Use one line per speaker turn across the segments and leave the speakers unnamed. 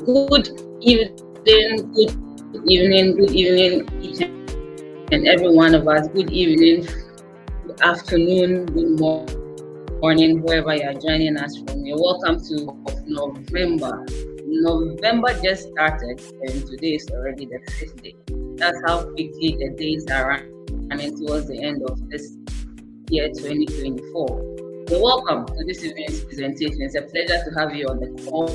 Good good evening, each and every one of us. Good evening, good afternoon, good morning, wherever you are joining us from. You're welcome to November. November just started, and today is already the 5th day. That's how quickly the days are running towards the end of this year 2024. You're welcome to this evening's presentation. It's a pleasure to have you on the call.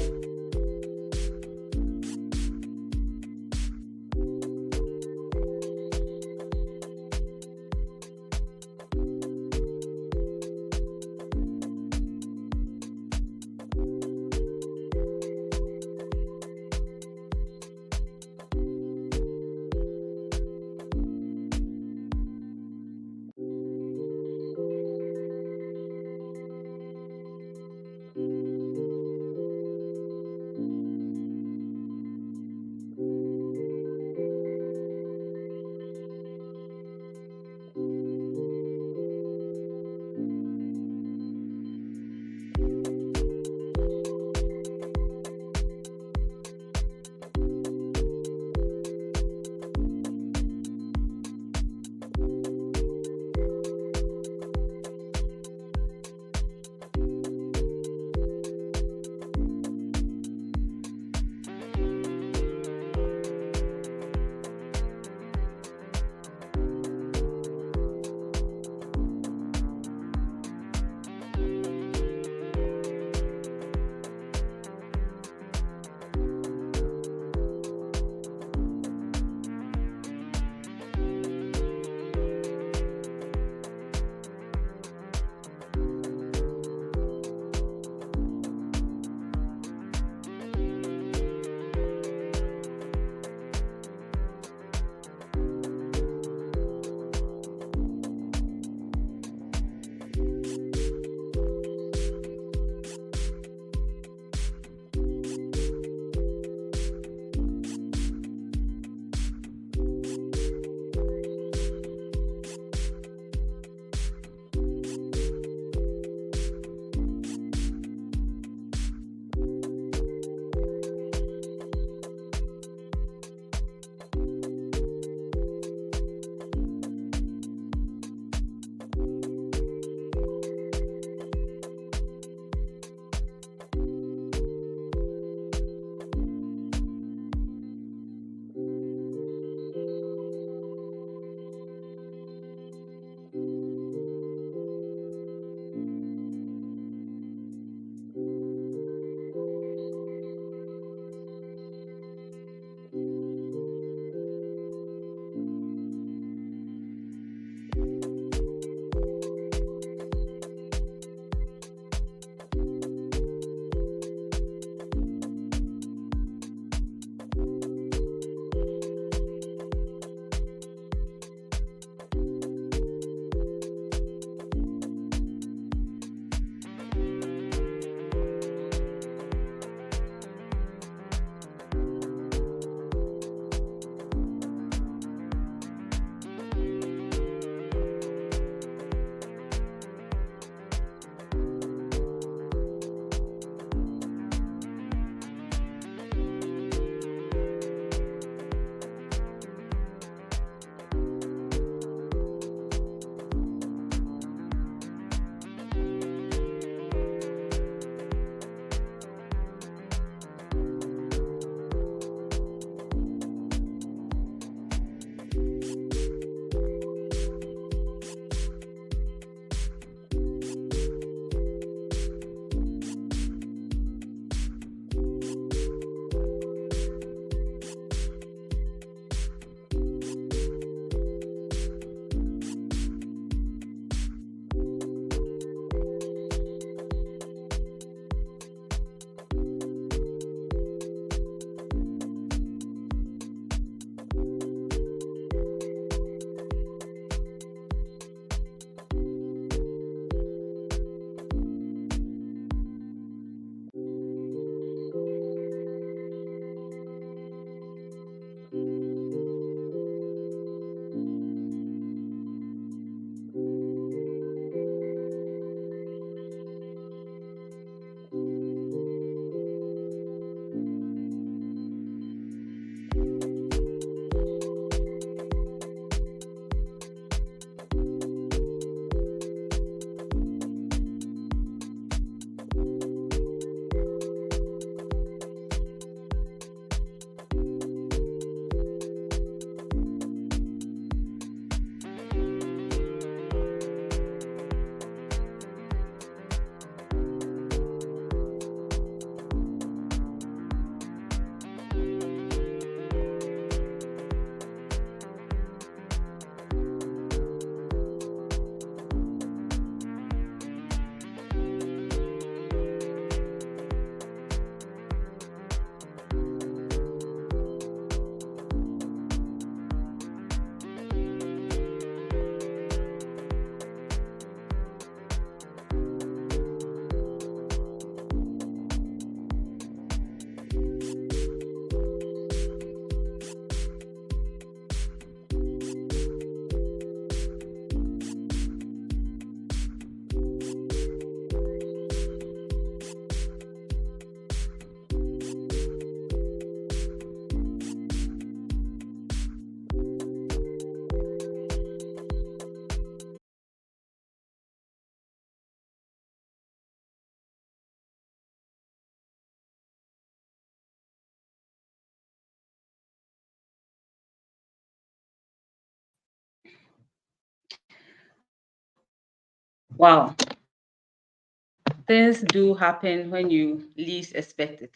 Wow, things do happen when you least expect it.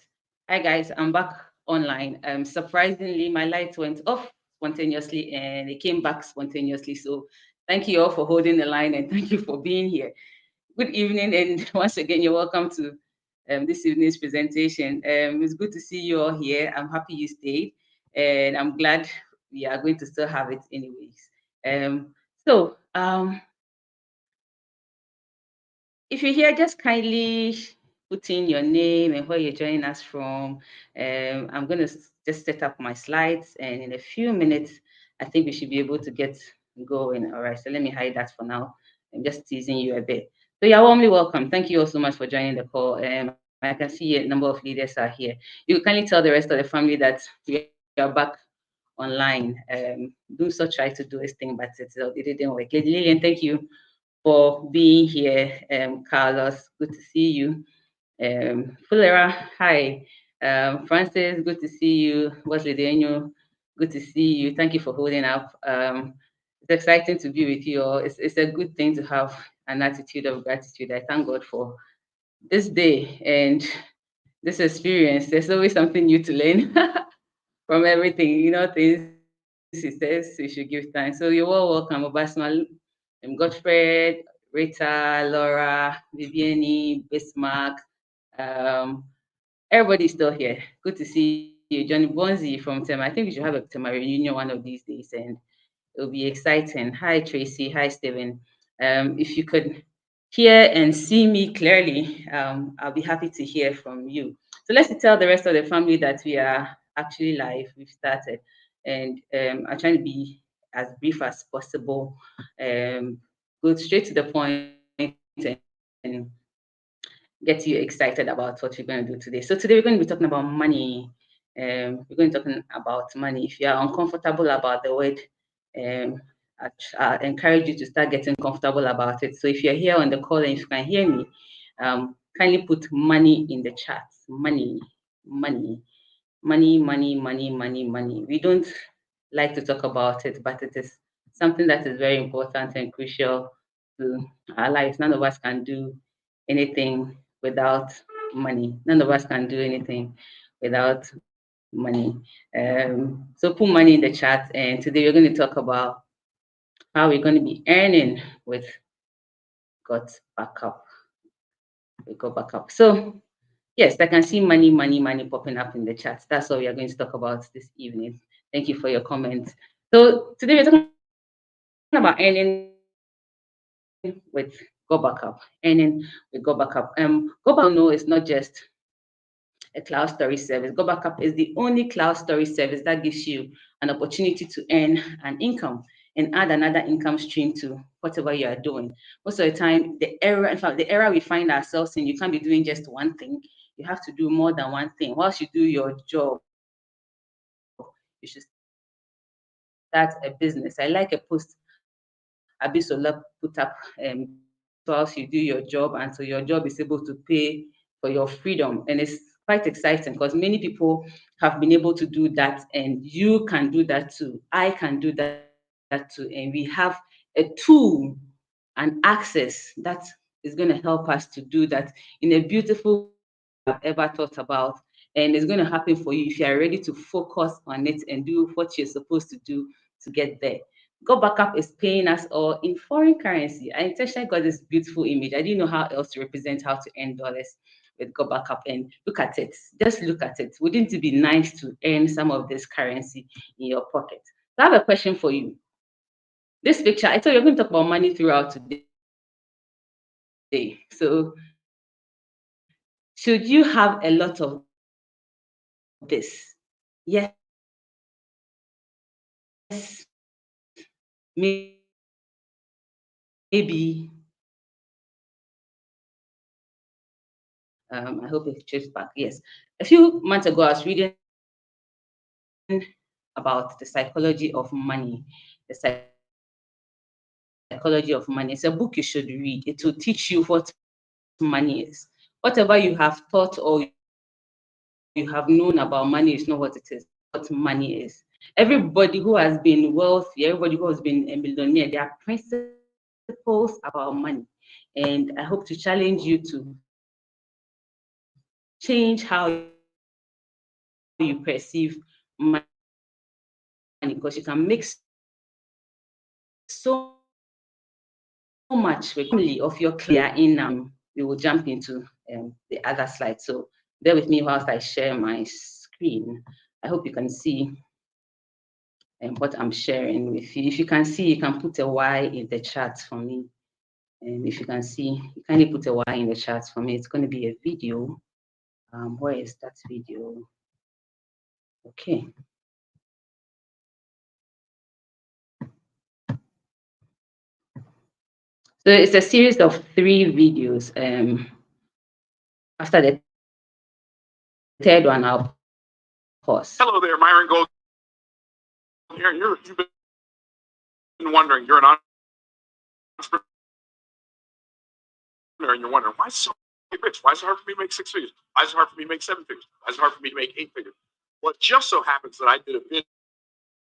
Hi guys, I'm back online. Surprisingly, my light went off spontaneously and it came back spontaneously. So thank you all for holding the line and thank you for being here. Good evening, and once again, you're welcome to this evening's presentation. It's good to see you all here. I'm happy you stayed, and I'm glad we are going to still have it anyways. So, if you're here, just kindly put in your name and where you're joining us from. I'm going to just set up my slides, and in a few minutes, I think we should be able to get going. All right, so let me hide that for now. I'm just teasing you a bit. So you're warmly welcome. Thank you all so much for joining the call. I can see a number of leaders are here. You can kindly tell the rest of the family that we are back online. Do so try to do this thing, but it didn't work. Lady Lillian, thank you for being here. Carlos, good to see you. Fulera, hi. Francis, good to see you. Wesley Daniel, good to see you. Thank you for holding up. It's exciting to be with you all. It's a good thing to have an attitude of gratitude. I thank God for this day and this experience. There's always something new to learn from everything. Things he says we should give thanks. So you're all welcome. Obasma, Godfred, Rita, Laura, Viviani, Bismarck, um, everybody's still here. Good to see you. Johnny Bonzi from Tema. I think we should have a Tema reunion one of these days and it'll be exciting. Hi, Tracy. Hi, Stephen. If you could hear and see me clearly, I'll be happy to hear from you. So let's tell the rest of the family that we are actually live. We've started, and I'm trying to be as brief as possible. Go straight to the point and get you excited about what we're going to do today. So today we're going to be talking about money. We're going to be talking about money. If you are uncomfortable about the word, um, I encourage you to start getting comfortable about it. So if you're here on the call and if you can hear me, kindly put money in the chat. Money, money. We don't like to talk about it, but it is something that is very important and crucial to our lives. None of us can do anything without money. None of us can do anything without money. So put money in the chat, and today we're going to talk about how we're going to be earning with Got Backup. We got backup. So yes, I can see money popping up in the chat. That's what we are going to talk about this evening. Thank you for your comments. So today we're talking about earning with GotBackup. Earning with GotBackup. GotBackup, if you don't know, it's not just a cloud storage service. GotBackup is the only cloud storage service that gives you an opportunity to earn an income and add another income stream to whatever you are doing. Most of the time, in fact, the era we find ourselves in, you can't be doing just one thing. You have to do more than one thing. Whilst you do your job, you should start a business. I like a post Abisola put up whilst you do your job until your job is able to pay for your freedom. And it's quite exciting because many people have been able to do that, and you can do that too. I can do that too. And we have a tool and access that is going to help us to do that in a beautiful way that you have ever thought about. And it's going to happen for you if you are ready to focus on it and do what you're supposed to do to get there. Go Backup is paying us all in foreign currency. I intentionally got this beautiful image. I didn't know how else to represent how to earn dollars with Go Backup. And look at it. Just look at it. Wouldn't it be nice to earn some of this currency in your pocket? So I have a question for you. This picture, I thought you're going to talk about money throughout today. So should you have a lot of this? Yes, maybe. I hope it traces back. Yes. A few months ago, I was reading about the psychology of money. The psychology of money. It's a book you should read. It will teach you what money is. Whatever you have thought or you have known about money is not what it is. Everybody who has been wealthy, everybody who has been a millionaire, they are principles about money. And I hope to challenge you to change how you perceive money, because you can make so much of your clear in. We will jump into the other slide. So bear with me whilst I share my screen. I hope you can see what I'm sharing with you. If you can see, you can put a Y in the chat for me. And if you can see, you kindly put a Y in the chat for me. It's going to be a video. Where is that video? Okay. So it's a series of 3 videos. After the third one, I'll pause.
Hello there, Myron Gold. You've been wondering, you're an entrepreneur, and you're wondering, why is it so rich? Why is it hard for me to make 6 figures? Why is it hard for me to make 7 figures? Why is it hard for me to make 8 figures? Well, it just so happens that I did a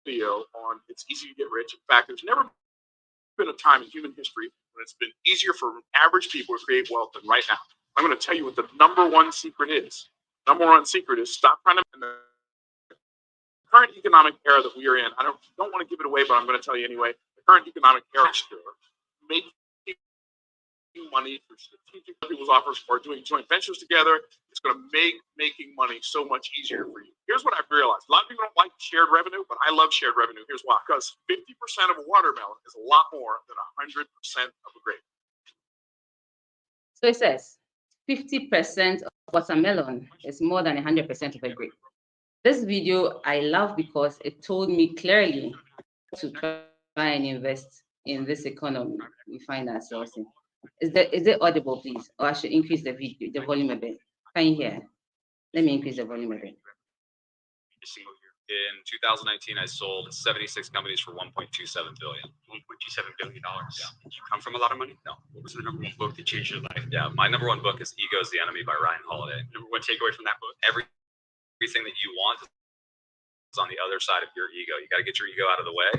video on it's easy to get rich. In fact, there's never been a time in human history when it's been easier for average people to create wealth than right now. I'm going to tell you what the #1 secret is. #1 secret is stop trying to. In the current economic era that we are in, I don't want to give it away, but I'm going to tell you anyway. The current economic era, making money through strategic people's offers or doing joint ventures together, it's going to make making money so much easier for you. Here's what I've realized. A lot of people don't like shared revenue, but I love shared revenue. Here's why. Because 50% of a watermelon is a lot more than 100% of a grape.
So it says 50% of watermelon is more than 100% of a grape. This video I love because it told me clearly to try and invest in this economy we find ourselves in. Is it audible, please? Or I should increase the volume a bit? Can you hear? Let me increase the volume a bit.
In 2019, I sold 76 companies for $1.27 billion. $1.27 billion. Yeah. Did you come from a lot of money? No. What was the #1 book that changed your life? Yeah, my #1 book is Ego is the Enemy by Ryan Holiday. #1 takeaway from that book? Everything that you want is on the other side of your ego. You got to get your ego out of the way.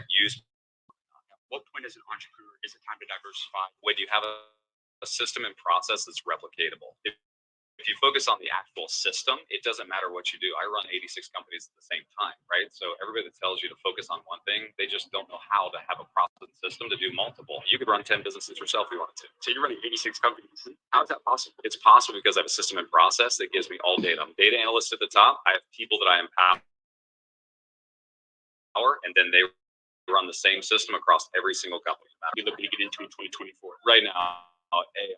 What point as an entrepreneur is it time to diversify? When you have a system and process that's replicatable. If you focus on the actual system, it doesn't matter what you do. I run 86 companies at the same time, right? So everybody that tells you to focus on one thing, they just don't know how to have a process and system to do multiple. You could run 10 businesses yourself if you wanted to. So you're running 86 companies. How is that possible? It's possible because I have a system and process that gives me all data. I'm a data analyst at the top. I have people that I empower, and then they run the same system across every single company.
You're looking to get into in 2024.
Right now, AI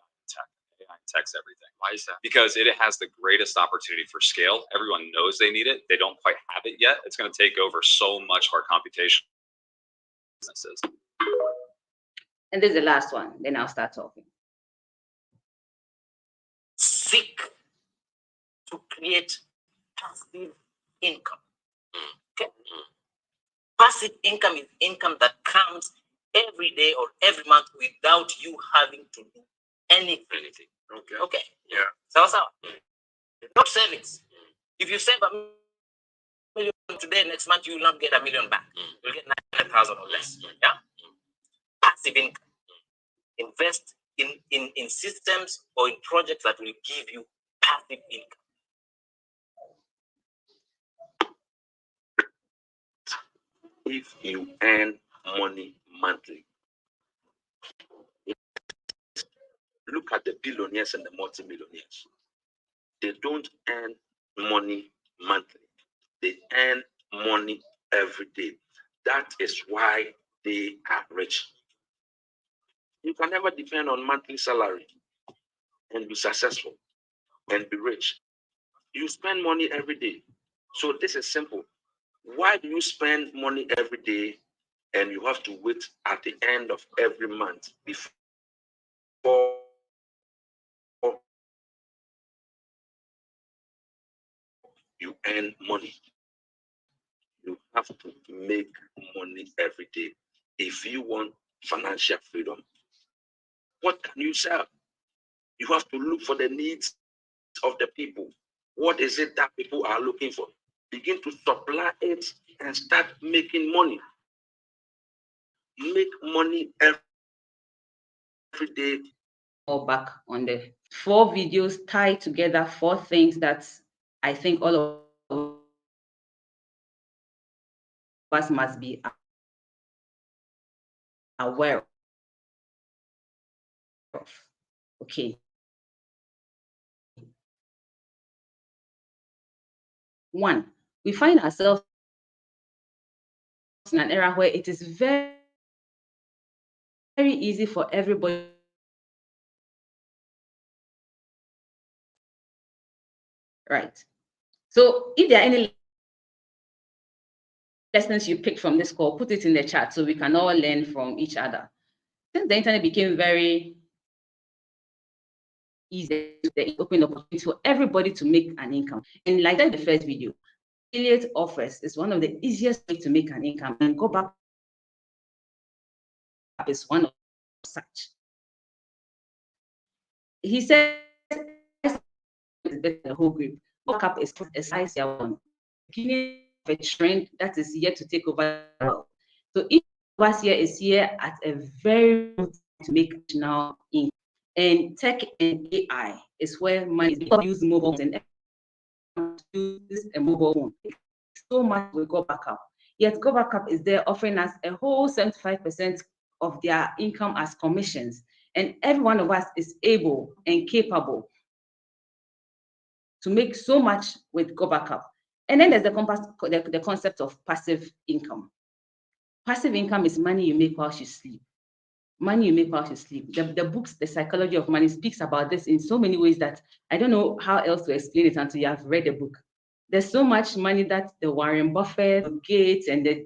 tech's everything.
Why is that?
Because it has the greatest opportunity for scale. Everyone knows they need it. They don't quite have it yet. It's going to take over so much of our computation businesses.
And this is the last one. Then I'll start talking.
Seek to create passive income. Okay? Passive income is income that comes every day or every month without you having to do anything. Okay.
Yeah.
So, not savings. If you save $1 million today, next month you will not get $1 million back. You'll get 900,000 or less. Yeah. Passive income. Invest in systems or in projects that will give you passive income.
If you earn money monthly, look at the billionaires and the multimillionaires. They don't earn money monthly. They earn money every day. That is why they are rich. You can never depend on monthly salary and be successful and be rich. You spend money every day. So this is simple. Why do you spend money every day and you have to wait at the end of every month before you earn money? You have to make money every day. If you want financial freedom, what can you sell? You have to look for the needs of the people. What is it that people are looking for? Begin to supply it and start making money. Make money every day
back on the 4 videos tied together, 4 things that I think all of us must be aware of. Okay. One, we find ourselves in an era where it is very, very easy for everybody right. So if there are any lessons you picked from this call, put it in the chat so we can all learn from each other. Since the internet became very easy, they open opportunity for everybody to make an income. And like I said in the first video, affiliate offers is one of the easiest ways to make an income, and GotBackup is one of such. He says the whole group. GotBackup is a size one, beginning of a trend that is yet to take over the world. So each of us here is here at a very good time to make now income. And tech and AI is where money is. People use mobile phones and use a mobile phone. So much with GotBackup. Yet GotBackup is there offering us a whole 75% of their income as commissions. And every one of us is able and capable to make so much with GotBackup. And then there's the concept of passive income. Passive income is money you make while you sleep. Money you make while you sleep. The books, The Psychology of Money, speaks about this in so many ways that I don't know how else to explain it until you have read the book. There's so much money that the Warren Buffett, the Gates, and the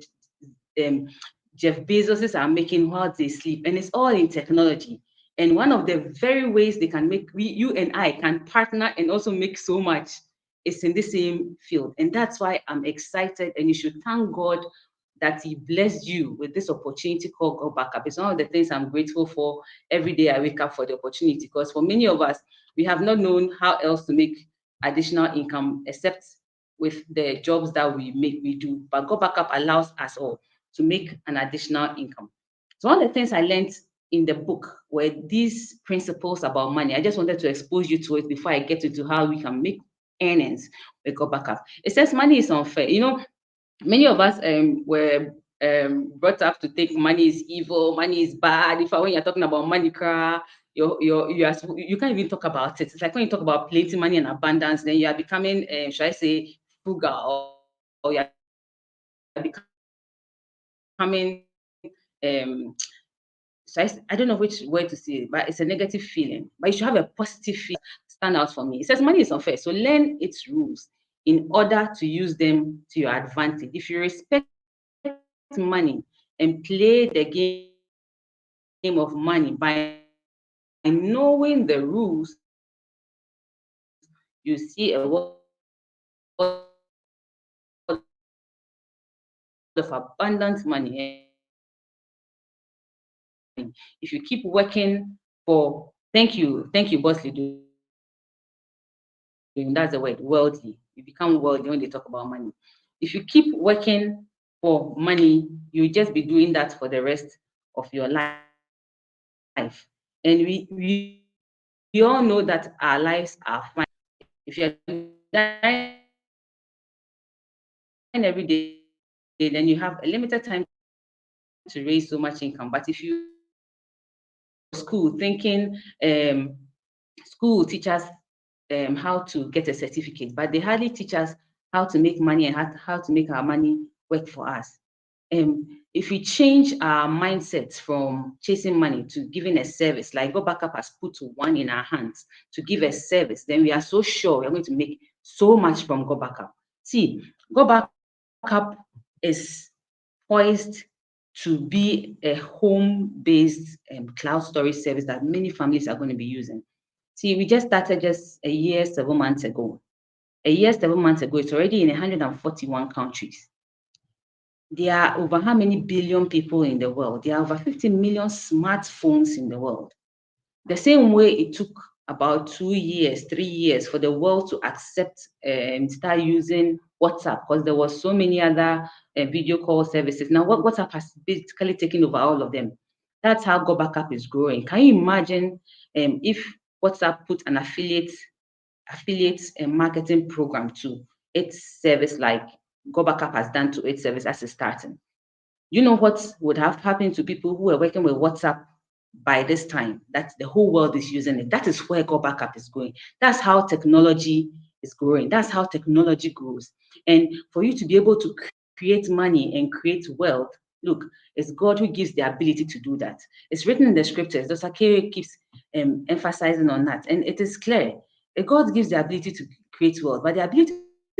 Jeff Bezos are making while they sleep, and it's all in technology. And one of the very ways they can make, you and I can partner and also make so much is in the same field. And that's why I'm excited, and you should thank God that He blessed you with this opportunity called GotBackup. It's one of the things I'm grateful for every day I wake up for the opportunity, because for many of us, we have not known how else to make additional income except with the jobs that we do. But GotBackup allows us all to make an additional income. So one of the things I learned in the book were these principles about money. I just wanted to expose you to it before I get into how we can make earnings with GotBackup. It says money is unfair. You know, many of us were brought up to think money is evil, money is bad. When you're talking about money, you can't even talk about it. It's like when you talk about plenty money and abundance, then you are becoming, should I say, frugal, or you're becoming, so I don't know which word to say, but it's a negative feeling. But you should have a positive feeling stand out for me. It says money is unfair, so learn its rules in order to use them to your advantage. If you respect money and play the game of money by knowing the rules, you see a world of abundant money. If you keep working for, thank you, boss Lido. That's the word, worldly. You become worldly when they talk about money. If you keep working for money, you just be doing that for the rest of your life. And we all know that our lives are fine. If you're dying every day, then you have a limited time to raise so much income. But if you school thinking school teaches how to get a certificate, but they hardly teach us how to make money and how to make our money work for us. If we change our mindset from chasing money to giving a service, like GotBackup has put one in our hands to give a service, then we are so sure we're going to make so much from GotBackup. See, GotBackup is poised to be a home-based cloud storage service that many families are going to be using. See, we just started just a year, 7 months ago. A year, 7 months ago, it's already in 141 countries. There are over how many billion people in the world? There are over 50 million smartphones in the world. The same way it took about 2 years, 3 years for the world to accept and start using WhatsApp, because there was so many other video call services. Now, WhatsApp has basically taken over all of them. That's how GotBackup is growing. Can you imagine if WhatsApp put an affiliate marketing program to its service like GotBackup has done to its service as it's starting? You know what would have happened to people who were working with WhatsApp by this time? That the whole world is using it. That is where GotBackup is going. That's how technology is growing. That's how technology grows. And for you to be able to create money and create wealth, look, it's God who gives the ability to do that. It's written in the scriptures. Dr. Kere keeps emphasizing on that. And it is clear that God gives the ability to create wealth, but the ability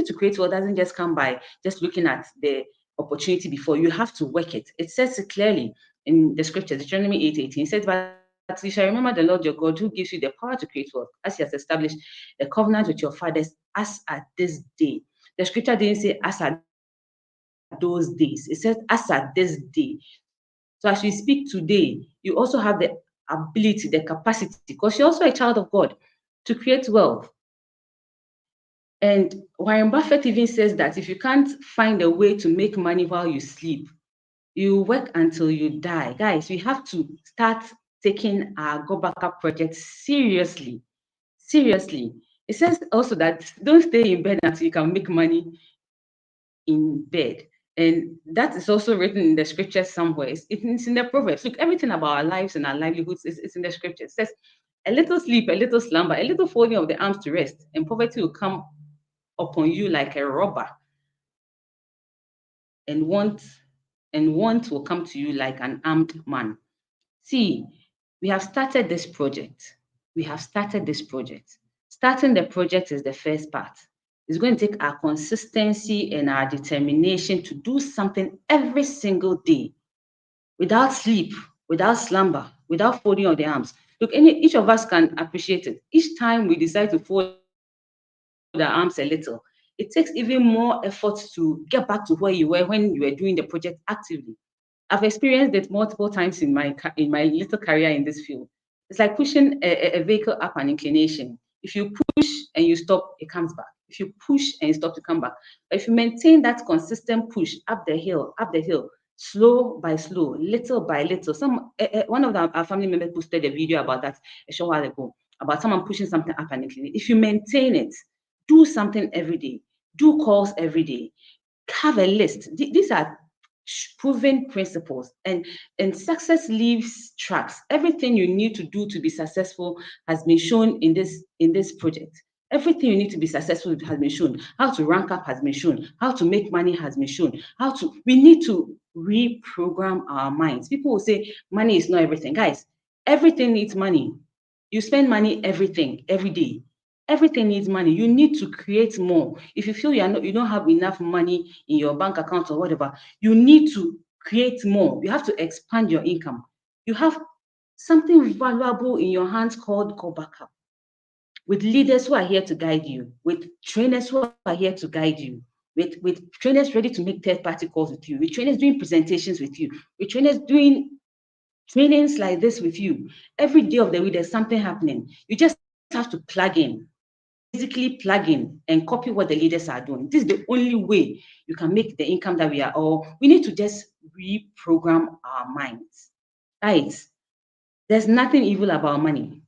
to create wealth doesn't just come by just looking at the opportunity before. You have to work it. It says it clearly in the scriptures, Deuteronomy 8:18. It says, but you shall remember the Lord your God who gives you the power to create wealth, as he has established a covenant with your fathers as at this day. The scripture didn't say as at those days. It says as at this day. So as we speak today, you also have the ability, the capacity, because you're also a child of God, to create wealth. And Warren Buffett even says that if you can't find a way to make money while you sleep, you work until you die. Guys, we have to start taking our GotBackup project seriously. Seriously. It says also that don't stay in bed until you can make money in bed. And that is also written in the scriptures somewhere. It's in the Proverbs. Look, everything about our lives and our livelihoods is in the scriptures. It says, a little sleep, a little slumber, a little folding of the arms to rest, and poverty will come upon you like a robber, and want will come to you like an armed man. See, we have started this project. We have started this project. Starting the project is the first part. It's going to take our consistency and our determination to do something every single day without sleep, without slumber, without folding of the arms. Look, each of us can appreciate it. Each time we decide to fold the arms a little, it takes even more effort to get back to where you were when you were doing the project actively. I've experienced it multiple times in my little career in this field. It's like pushing a vehicle up an inclination. If you push and you stop, it comes back. If you push and you stop, to come back. But if you maintain that consistent push up the hill, slow by slow, little by little. One of our family members posted a video about that a short while ago, about someone pushing something up an inclination. If you maintain it, do something every day, do calls every day, have a list. These are proven principles, and success leaves tracks. Everything you need to do to be successful has been shown in this project. Everything you need to be successful has been shown. How to rank up has been shown. How to make money has been shown. We need to reprogram our minds. People will say money is not everything. Guys, everything needs money. You spend money everything every day. Everything needs money. You need to create more. If you feel you don't have enough money in your bank account or whatever, you need to create more. You have to expand your income. You have something valuable in your hands called GotBackup, with leaders who are here to guide you, with trainers who are here to guide you, with trainers ready to make third-party calls with you, with trainers doing presentations with you, with trainers doing trainings like this with you. Every day of the week, there's something happening. You just have to plug in. Basically plug in and copy what the leaders are doing. This is the only way you can make the income that we need to just reprogram our minds. Guys, there's nothing evil about money.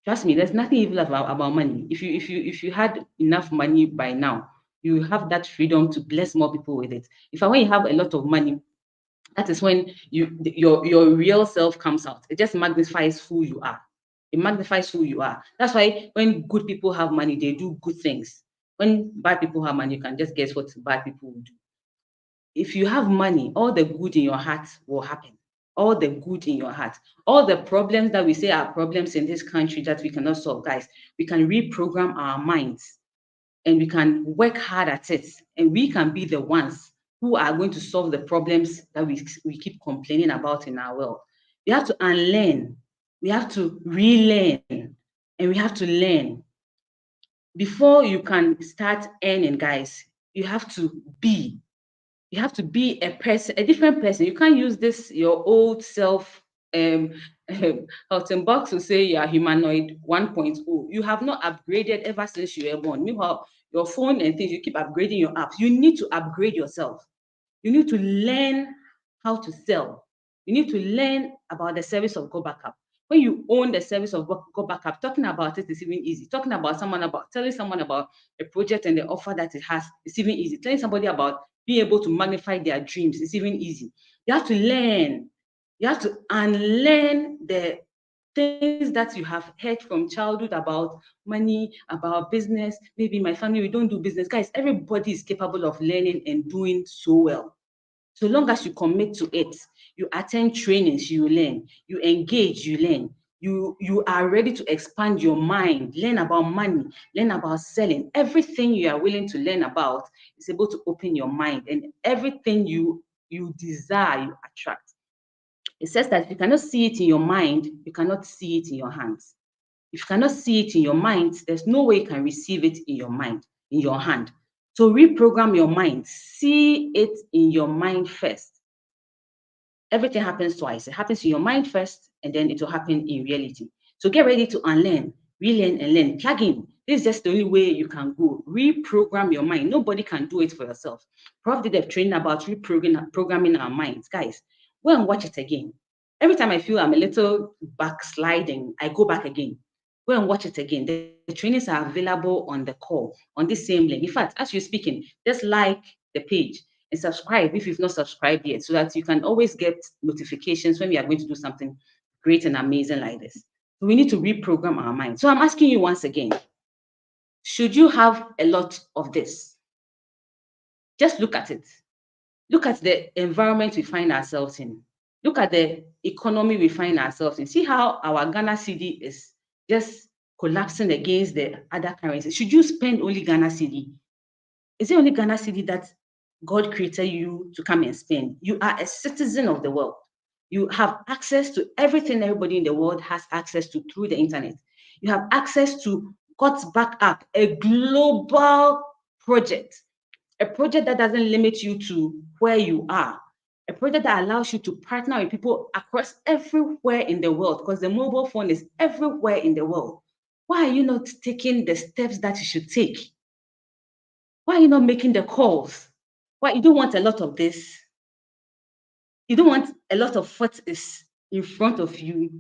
Trust me, there's nothing evil about money. If you had enough money by now, you have that freedom to bless more people with it. When you have a lot of money, that is when your real self comes out. It just magnifies who you are. It magnifies who you are. That's why when good people have money, they do good things. When bad people have money, you can just guess what bad people will do. If you have money, all the good in your heart will happen. All the good in your heart. All the problems that we say are problems in this country that we cannot solve, guys, we can reprogram our minds and we can work hard at it. And we can be the ones who are going to solve the problems that we keep complaining about in our world. We have to unlearn. We have to relearn. And we have to learn. Before you can start earning, guys, you have to be. You have to be a person, a different person. You can't use this, your old self. Helton Box will say you are humanoid 1.0. You have not upgraded ever since you were born. Meanwhile, your phone and things, you keep upgrading your apps. You need to upgrade yourself. You need to learn how to sell. You need to learn about the service of GotBackup. When you own the service of GotBackup, talking about it is even easy. Telling someone about a project and the offer that it has is even easy. Telling somebody about being able to magnify their dreams is even easy. You have to learn. You have to unlearn the things that you have heard from childhood about money, about business. Maybe my family, we don't do business. Guys, everybody is capable of learning and doing so well. So long as you commit to it, you attend trainings, you learn, you engage, you learn, you are ready to expand your mind, learn about money, learn about selling. Everything you are willing to learn about is able to open your mind, and everything you desire, you attract. It says that if you cannot see it in your mind, you cannot see it in your hands. If you cannot see it in your mind, there's no way you can receive it in your mind, in your hand. So reprogram your mind. See it in your mind first. Everything happens twice. It happens in your mind first, and then it will happen in reality. So get ready to unlearn, relearn, and learn. Plug in. This is just the only way you can go. Reprogram your mind. Nobody can do it for yourself. Prof did a training about reprogramming our minds. Guys, go and watch it again. Every time I feel I'm a little backsliding, I go back again. Go and watch it again. The trainings are available on the call, on this same link. In fact, as you're speaking, just like the page and subscribe if you've not subscribed yet, so that you can always get notifications when we are going to do something great and amazing like this. So we need to reprogram our mind. So I'm asking you once again, should you have a lot of this? Just look at it. Look at the environment we find ourselves in. Look at the economy we find ourselves in. See how our Ghana cedi is just collapsing against the other currencies. Should you spend only Ghana cedi? Is it only Ghana cedi that God created you to come and spend? You are a citizen of the world. You have access to everything everybody in the world has access to through the internet. You have access to GotBackup, a global project, a project that doesn't limit you to where you are, a project that allows you to partner with people across everywhere in the world, because the mobile phone is everywhere in the world. Why are you not taking the steps that you should take? Why are you not making the calls? Why you don't want a lot of this? You don't want a lot of what is in front of you.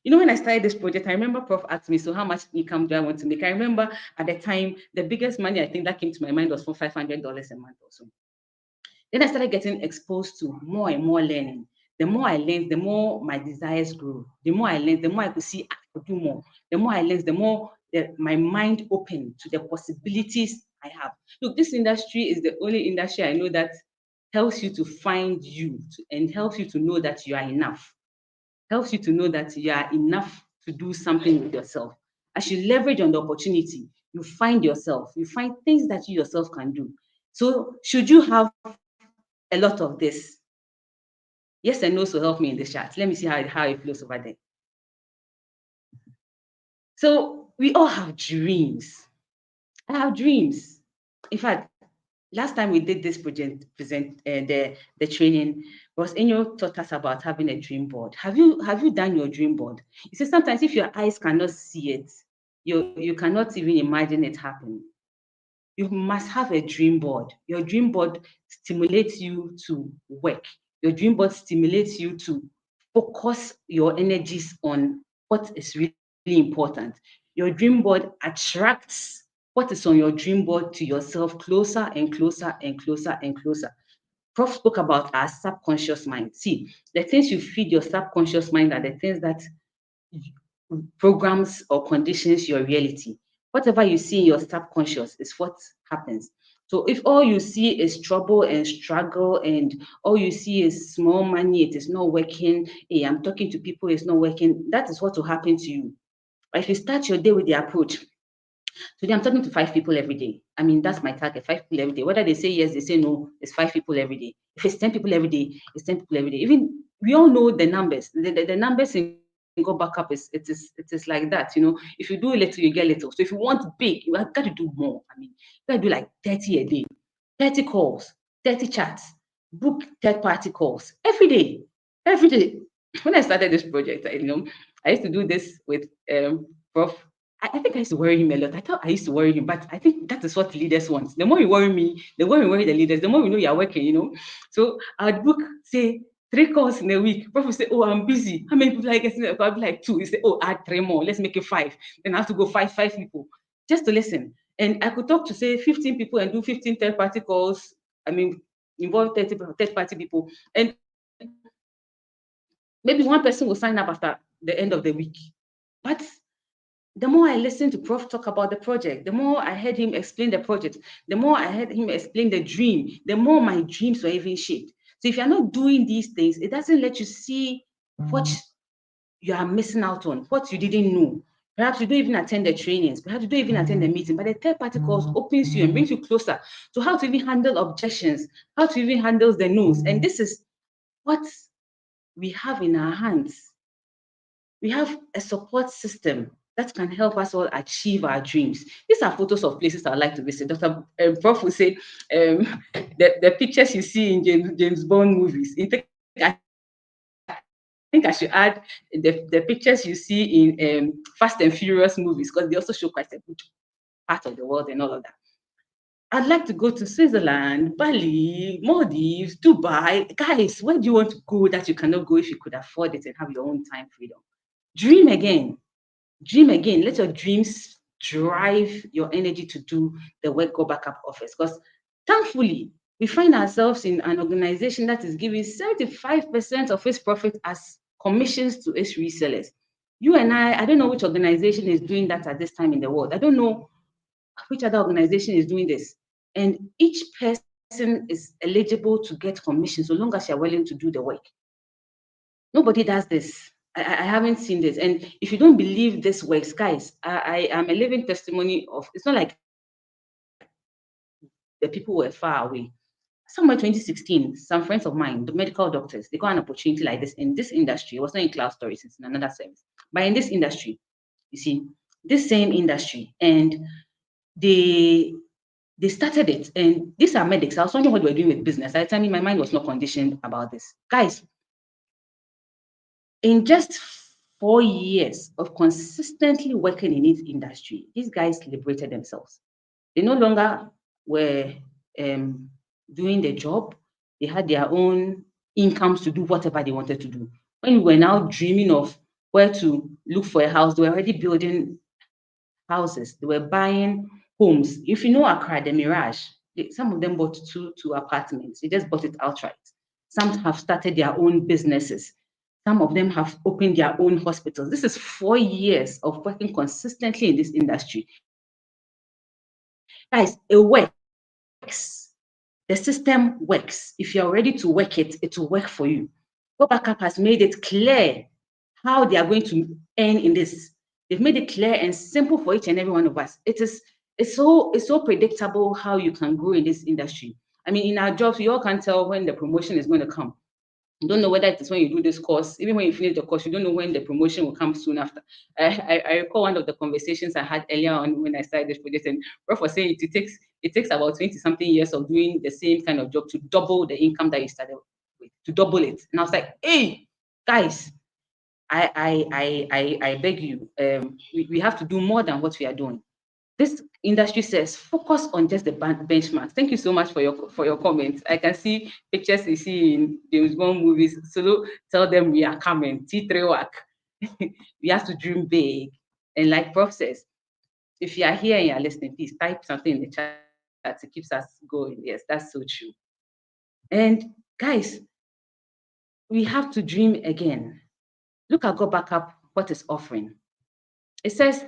You know, when I started this project, I remember Prof asked me, so how much income do I want to make? I remember at the time, the biggest money I think that came to my mind was for $500 a month or so. Then I started getting exposed to more and more learning. The more I learned, the more my desires grew. The more I learned, the more I could see I could do more. The more I learned, the more my mind opened to the possibilities I have. Look, this industry is the only industry I know that helps you to find you and helps you to know that you are enough. Helps you to know that you are enough to do something with yourself. As you leverage on the opportunity, you find yourself, you find things that you yourself can do. So should you have a lot of this? Yes and no, so help me in this chat. Let me see how it flows over there. So we all have dreams. I have dreams. In fact, last time we did this the training, was Enyo taught us about having a dream board. Have you done your dream board? You see, sometimes if your eyes cannot see it, you cannot even imagine it happening. You must have a dream board. Your dream board stimulates you to work. Your dream board stimulates you to focus your energies on what is really important. Your dream board attracts what is on your dream board to yourself closer and closer and closer and closer. Prof spoke about our subconscious mind. See, the things you feed your subconscious mind are the things that programs or conditions your reality. Whatever you see in your subconscious is what happens. So if all you see is trouble and struggle, and all you see is small money, it is not working, hey, I'm talking to people, it's not working, that is what will happen to you. But if you start your day with the approach, today I'm talking to 5 people every day. I mean, that's my target, 5 people every day. Whether they say yes, they say no, it's 5 people every day. If it's 10 people every day, it's 10 people every day. Even we all know the numbers. The numbers in GotBackup it is like that. You know, if you do little, you get little. So if you want big, you have got to do more. I mean, you got to do like 30 a day, 30 calls, 30 chats, book third-party calls every day. Every day. When I started this project, I used to do this with Prof. I think I used to worry him a lot. I thought I used to worry him, but I think that is what leaders want. The more you worry me, the more you worry the leaders, the more we know you are working, So I would book, say, 3 calls in a week. Prof will say, oh, I'm busy. How many people are getting? I'll be like 2. He say, oh, add 3 more. Let's make it 5. Then I have to go 5 people just to listen. And I could talk to say 15 people and do 15 third-party calls. I mean, involve 30 third-party people. And maybe one person will sign up after the end of the week. But the more I listened to Prof talk about the project, the more I heard him explain the project, the more I heard him explain the dream, the more my dreams were even shaped. So if you're not doing these things, it doesn't let you see what you are missing out on, what you didn't know. Perhaps you don't even attend the trainings, perhaps you don't even attend the meeting, but the third-party calls opens you and brings you closer to how to even handle objections, how to even handle the no's. And this is what we have in our hands. We have a support system that can help us all achieve our dreams. These are photos of places I'd like to visit. Dr. Prof will say the pictures you see in James Bond movies. I think I should add the pictures you see in Fast and Furious movies, because they also show quite a good part of the world and all of that. I'd like to go to Switzerland, Bali, Maldives, Dubai. Guys, where do you want to go that you cannot go if you could afford it and have your own time freedom? Dream again. Dream again. Let your dreams drive your energy to do the work GotBackup offers. Because thankfully, we find ourselves in an organization that is giving 75% of its profit as commissions to its resellers. You and I don't know which organization is doing that at this time in the world. I don't know which other organization is doing this. And each person is eligible to get commission so long as you're willing to do the work. Nobody does this. I haven't seen this. And if you don't believe this works, guys, I am a living testimony of, it's not like the people were far away. Somewhere 2016, some friends of mine, the medical doctors, they got an opportunity like this in this industry. It was not in cloud storage, it's in another service. But in this industry, you see, this same industry, and they started it. And these are medics. I was wondering what they were doing with business. At the time, my mind was not conditioned about this. Guys, in just 4 years of consistently working in this industry, these guys liberated themselves. They no longer were doing the job. They had their own incomes to do whatever they wanted to do. When we were now dreaming of where to look for a house, they were already building houses. They were buying homes. If you know Accra, the Mirage, some of them bought two apartments. They just bought it outright. Some have started their own businesses. Some of them have opened their own hospitals. This is 4 years of working consistently in this industry. Guys, it works. The system works. If you're ready to work it, it will work for you. GotBackup has made it clear how they are going to earn in this. They've made it clear and simple for each and every one of us. It's so predictable how you can grow in this industry. I mean, in our jobs, we all can tell when the promotion is going to come. You don't know whether it is when you do this course, even when you finish the course, you don't know when the promotion will come soon after. I recall one of the conversations I had earlier on when I started this project, and Prof was saying it takes about 20-something years of doing the same kind of job to double the income that you started with, to double it. And I was like, hey, guys, I beg you, we have to do more than what we are doing. This industry says focus on just the benchmarks. Thank you so much for your comments. I can see pictures you see in James Bond movies. So tell them we are coming. T3 work. We have to dream big. And like Prof says, if you are here and you are listening, please type something in the chat that keeps us going. Yes, that's so true. And guys, we have to dream again. Look at GotBackup, what it's offering. It says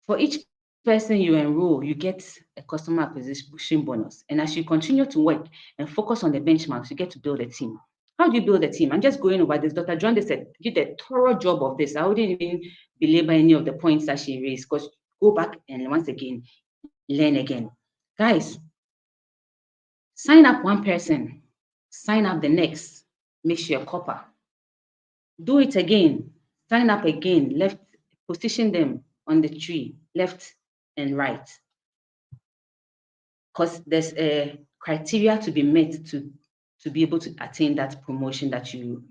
for each person you enroll, you get a customer acquisition bonus. And as you continue to work and focus on the benchmarks, you get to build a team. How do you build a team? I'm just going over this. Dr. John said, did a thorough job of this. I wouldn't even belabor any of the points that she raised, because go back and once again, learn again. Guys, sign up one person, sign up the next, make sure copper. Do it again, sign up again, left, position them on the tree, left and right. Because there's a criteria to be met to be able to attain that promotion that you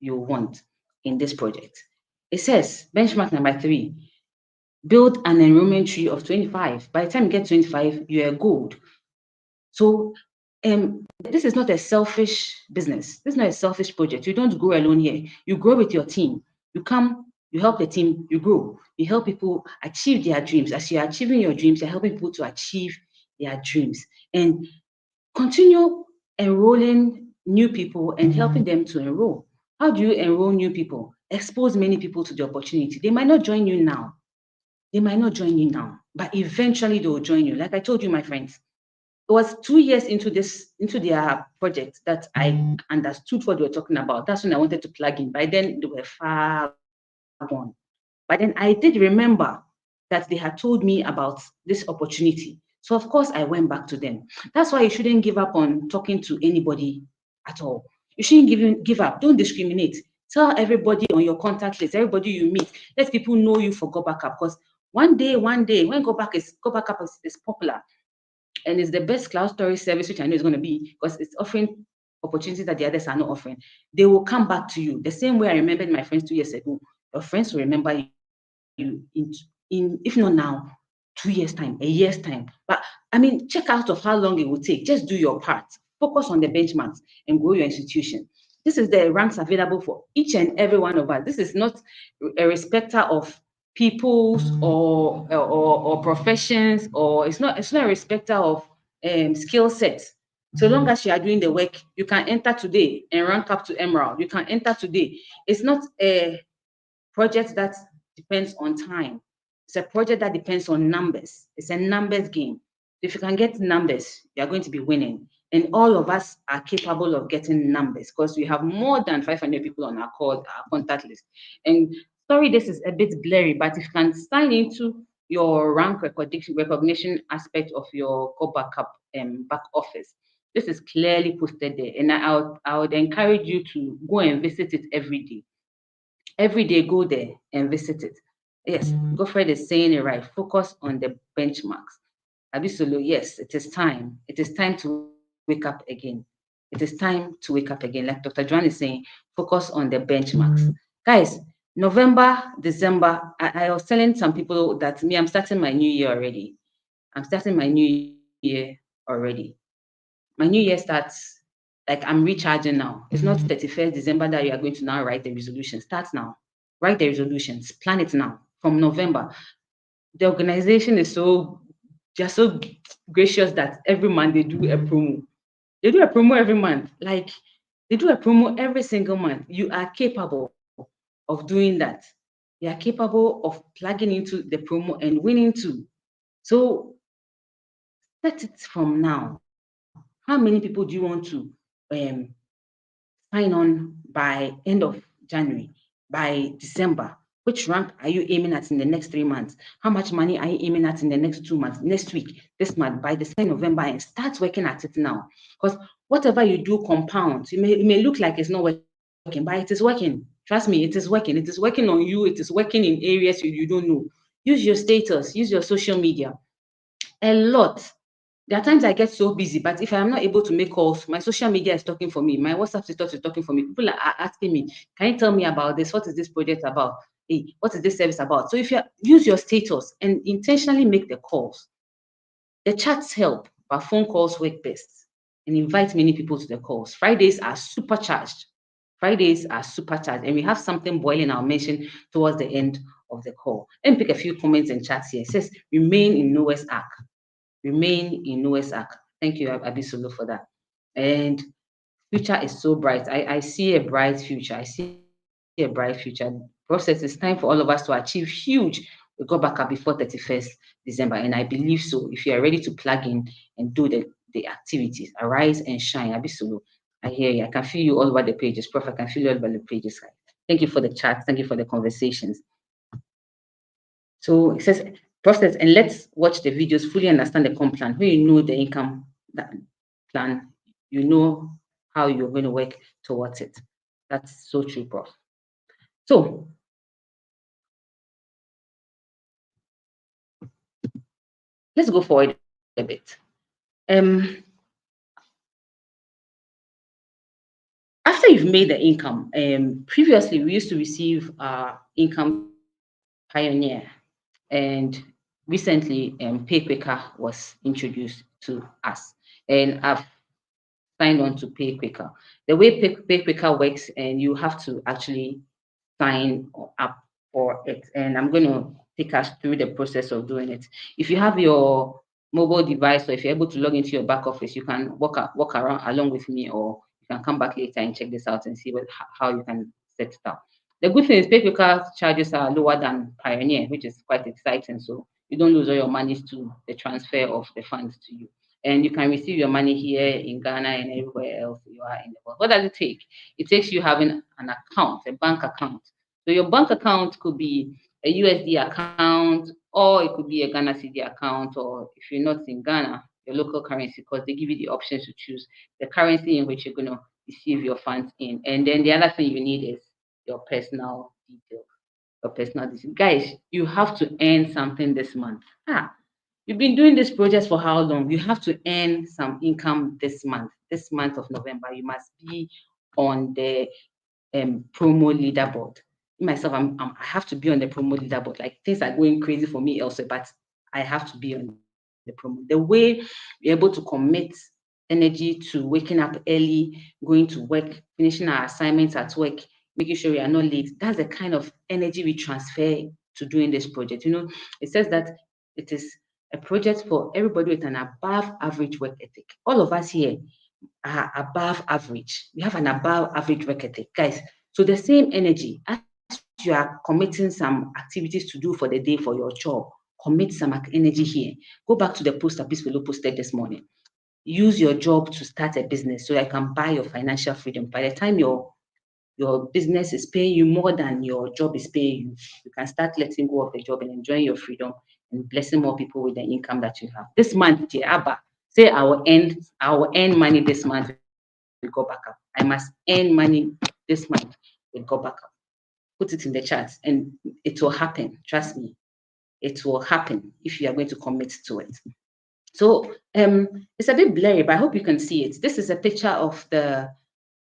want in this project. It says benchmark number 3, build an enrollment tree of 25. By the time you get 25, you're gold. So this is not a selfish business. This is not a selfish project. You don't grow alone here. You grow with your team. You come, you help the team, you grow. You help people achieve their dreams. As you're achieving your dreams, you're helping people to achieve their dreams. And continue enrolling new people and helping them to enroll. How do you enroll new people? Expose many people to the opportunity. They might not join you now. They might not join you now, but eventually they will join you. Like I told you, my friends, it was 2 years into their project that I understood what they were talking about. That's when I wanted to plug in. By then, they were far gone. But then I did remember that they had told me about this opportunity. So of course I went back to them. That's why you shouldn't give up on talking to anybody at all. You shouldn't give up. Don't discriminate. Tell everybody on your contact list, everybody you meet, let people know you for GotBackup. Because one day, when GotBackup is popular, and it's the best cloud storage service, which I know is going to be, because it's offering opportunities that the others are not offering. They will come back to you the same way I remembered my friends 2 years ago. Your friends will remember you in if not now, 2 years time, a year's time. But I mean, check out of how long it will take. Just do your part. Focus on the benchmarks and grow your institution. This is the ranks available for each and every one of us. This is not a respecter of peoples or professions, or it's not a respecter of skill sets. So long as you are doing the work, you can enter today and rank up to emerald. You can enter today. It's not a project that depends on time. It's a project that depends on numbers. It's a numbers game. If you can get numbers, you're going to be winning. And all of us are capable of getting numbers because we have more than 500 people on our contact list. And sorry, this is a bit blurry, but if you can sign into your rank recognition aspect of your GotBackup back office, this is clearly posted there. And I would encourage you to go and visit it every day. Every day, go there and visit it. Yes, Godfred is saying it right. Focus on the benchmarks. Abisolo, yes, it is time. It is time to wake up again. It is time to wake up again. Like Dr. Joan is saying, focus on the benchmarks. Guys, November, December, I was telling some people that me, I'm starting my new year already. I'm starting my new year already. My new year starts like I'm recharging now. It's not 31st December that you are going to now write the resolution. Start now. Write the resolutions. Plan it now from November. The organization is just so gracious that every month they do a promo. They do a promo every month. Like they do a promo every single month. You are capable of doing that. You are capable of plugging into the promo and winning too. So set it from now. How many people do you want to um, sign on by end of January, by December? Which rank are you aiming at in the next 3 months? How much money are you aiming at in the next 2 months, next week, this month, by the second November, and start working at it now? Because whatever you do compounds. It may look like it's not working, but it is working. Trust me, it is working. It is working on you. It is working in areas you don't know. Use your status, use your social media. A lot. There are times I get so busy, but if I am not able to make calls, my social media is talking for me. My WhatsApp status is talking for me. People are asking me, can you tell me about this? What is this project about? Hey, what is this service about? So if you use your status and intentionally make the calls, the chats help, but phone calls work best. And invite many people to the calls. Fridays are supercharged. Fridays are supercharged, and we have something boiling I'll mention towards the end of the call. Let me pick a few comments and chats here. It says, remain in Noah's Ark. Remain in Noah's Ark. Thank you, Abisolo, for that. And future is so bright. I see a bright future. I see a bright future. Process, it's time for all of us to achieve huge. We go back up before 31st December. And I believe so. If you are ready to plug in and do the activities, arise and shine. Abisolo, I hear you. I can feel you all over the pages. Prof, I can feel you all over the pages. Thank you for the chat. Thank you for the conversations. So it says process, and let's watch the videos, fully understand the comp plan. When you know the income plan, you know how you're going to work towards it. That's so true, Prof. So let's go forward a bit. After you've made the income, previously we used to receive income Pioneer, and recently Pay Quicker was introduced to us. And I've signed on to Pay Quicker. The way Pay Quicker works, and you have to actually sign up for it. And I'm going to take us through the process of doing it. If you have your mobile device, or if you're able to log into your back office, you can walk around along with me, or you can come back later and check this out and see how you can set it up. The good thing is PayPal charges are lower than Pioneer, which is quite exciting. So you don't lose all your money to the transfer of the funds to you. And you can receive your money here in Ghana and everywhere else you are in the world. What does it take? It takes you having an account, a bank account. So your bank account could be a USD account, or it could be a Ghana cedi account, or if you're not in Ghana, your local currency, because they give you the options to choose the currency in which you're going to receive your funds in. And then the other thing you need is your personal details. Your personal details. Guys, you have to earn something this month. You've been doing this project for how long? You have to earn some income this month. This month of November, you must be on the promo leaderboard. Myself, I have to be on the promo leaderboard. Like, things are going crazy for me also, but I have to be on the promo. The way we're able to commit energy to waking up early, going to work, finishing our assignments at work, making sure we are not late. That's the kind of energy we transfer to doing this project. It says that it is a project for everybody with an above average work ethic. All of us here are above average. We have an above average work ethic, guys. So the same energy, as you are committing some activities to do for the day for your job, commit some energy here. Go back to the post that Peace Fellow posted this morning. Use your job to start a business so that you can buy your financial freedom. By the time your business is paying you more than your job is paying you, you can start letting go of the job and enjoying your freedom and blessing more people with the income that you have. This month, Abba, say I will earn money this month with GotBackup. I must earn money this month with GotBackup. Put it in the chat and it will happen. Trust me, it will happen if you are going to commit to it. So it's a bit blurry, but I hope you can see it. This is a picture of the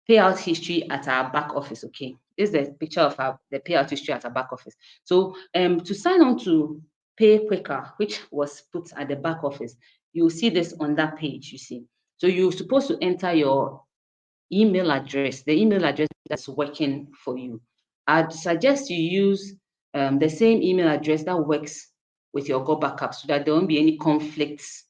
payout history at our back office. Okay, this is the picture of the payout history at our back office. So to sign on to Pay Quicker, which was put at the back office, you'll see this on that page. You see, so you're supposed to enter your email address, the email address that's working for you. I'd suggest you use the same email address that works with your GotBackup, so that there won't be any conflicts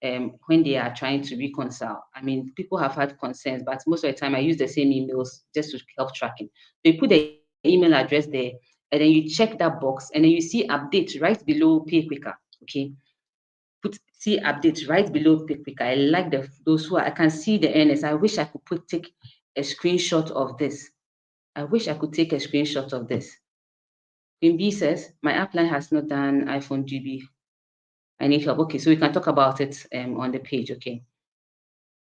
when they are trying to reconcile. I mean, people have had concerns, but most of the time I use the same emails just to help tracking. So you put the email address there, and then you check that box, and then you see update right below Pay Quicker. Okay, see updates right below Pay Quicker. I like those who I can see the earners. I wish I could take a screenshot of this. I wish I could take a screenshot of this. Queen B says, my upline has not done iPhone GB. I need help. Okay, so we can talk about it on the page. Okay,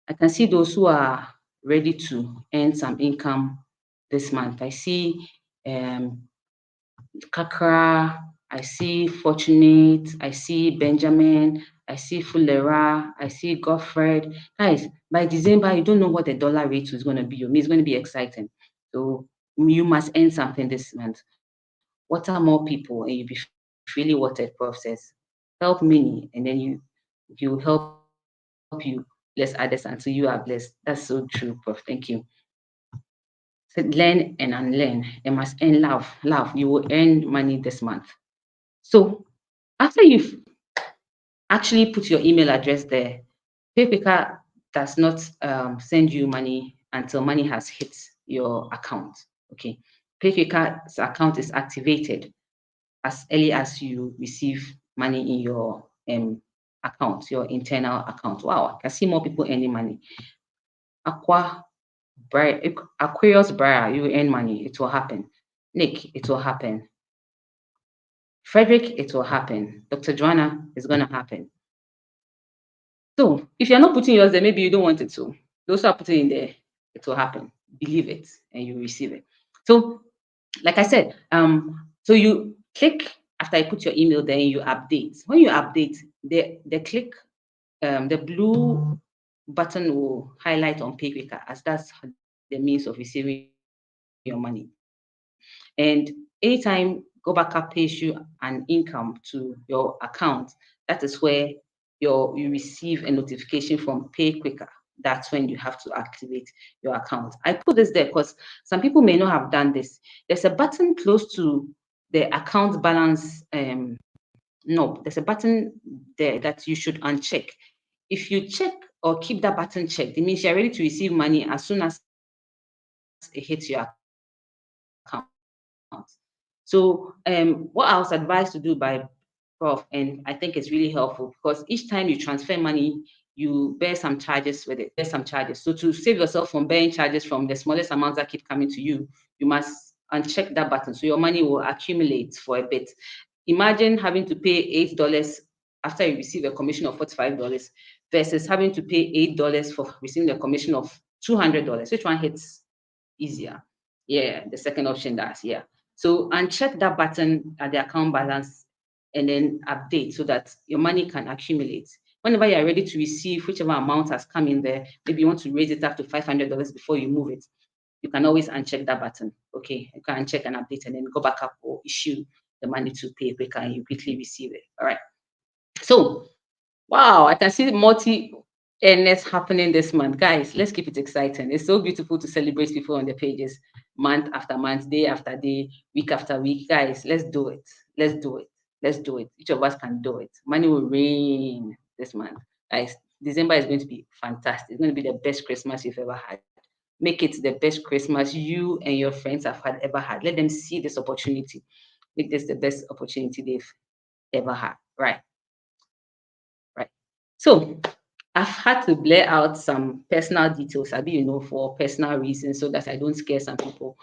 I can see those who are ready to earn some income this month. I see Kakra, I see Fortunate, I see Benjamin, I see Fulera, I see Godfred. Guys, by December, you don't know what the dollar rate is going to be. It's going to be exciting. So you must earn something this month. Water more people, and you'll be freely watered process. Help many, and then you help you bless others until you are blessed. That's so true, Prof. Thank you. So learn and unlearn. You must earn love. You will earn money this month. So after you've actually put your email address there, PayPal does not send you money until money has hit your account. Okay, PayPal's account is activated as early as you receive money in your account, your internal account. Wow, I can see more people earning money. Aquarius Briar, you earn money. It will happen. Nick, it will happen. Frederick, it will happen. Dr. Joanna, it's going to happen. So if you're not putting yours there, maybe you don't want it to. Those who are putting in there, it will happen. Believe it, and you receive it. So, like I said, so you click after you put your email there, and you update. When you update, the click, the blue button will highlight on PayPal, as that's the means of receiving your money. And anytime GotBackup pays you an income to your account, that is where you receive a notification from Pay Quicker. that's when you have to activate your account. I put this there because some people may not have done this. There's a button close to the account balance knob. There's a button there that you should uncheck. If you check or keep that button checked, it means you're ready to receive money as soon as it hits your account. So what I was advised to do by Prof, and I think it's really helpful because each time you transfer money, you bear some charges with it. Bear some charges. So to save yourself from bearing charges from the smallest amounts that keep coming to you, you must uncheck that button so your money will accumulate for a bit. Imagine having to pay $8 after you receive a commission of $45 versus having to pay $8 for receiving a commission of $200. Which one hits easier? Yeah, the second option does. Yeah. So uncheck that button at the account balance and then update so that your money can accumulate. Whenever you're ready to receive whichever amount has come in there, maybe you want to raise it up to $500 before you move it, you can always uncheck that button. Okay, you can uncheck and update and then go back up or issue the money to pay quicker and you quickly receive it. All right. So, wow, I can see multi-earners happening this month. Guys, let's keep it exciting. It's so beautiful to celebrate people on the pages month after month, day after day, week after week. Guys, let's do it. Let's do it. Let's do it. Each of us can do it. Money will rain this month. Guys, December is going to be fantastic. It's going to be the best Christmas you've ever had. Make it the best Christmas you and your friends have ever had. Let them see this opportunity. Make this the best opportunity they've ever had. Right. Right. So I've had to blur out some personal details, for personal reasons, so that I don't scare some people.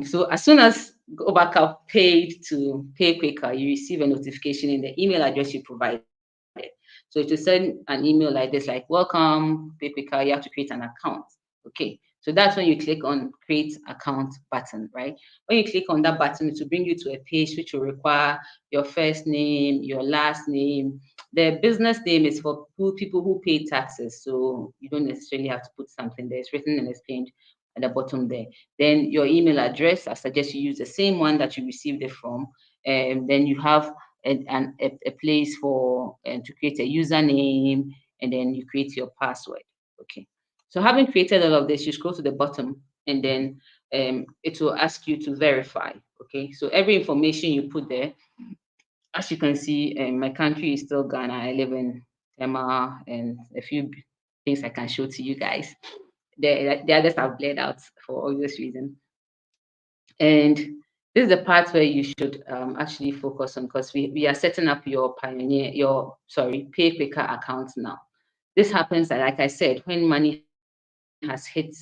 So as soon as GotBackup paid to pay quicker, you receive a notification in the email address you provided. So to send an email like this, like welcome, pay quicker, you have to create an account. Okay. So that's when you click on create account button, right? When you click on that button, it will bring you to a page which will require your first name, your last name. The business name is for people who pay taxes, so you don't necessarily have to put something there. It's written and explained at the bottom there. Then your email address, I suggest you use the same one that you received it from. And then you have a place for to create a username, and then you create your password. Okay. So having created all of this, you scroll to the bottom, and then it will ask you to verify. Okay. So every information you put there, as you can see, my country is still Ghana. I live in Tema, and a few things I can show to you guys. The others have blurred out for obvious reason. And this is the part where you should actually focus on, because we are setting up your pay quicker account now. This happens, like I said, when money has hit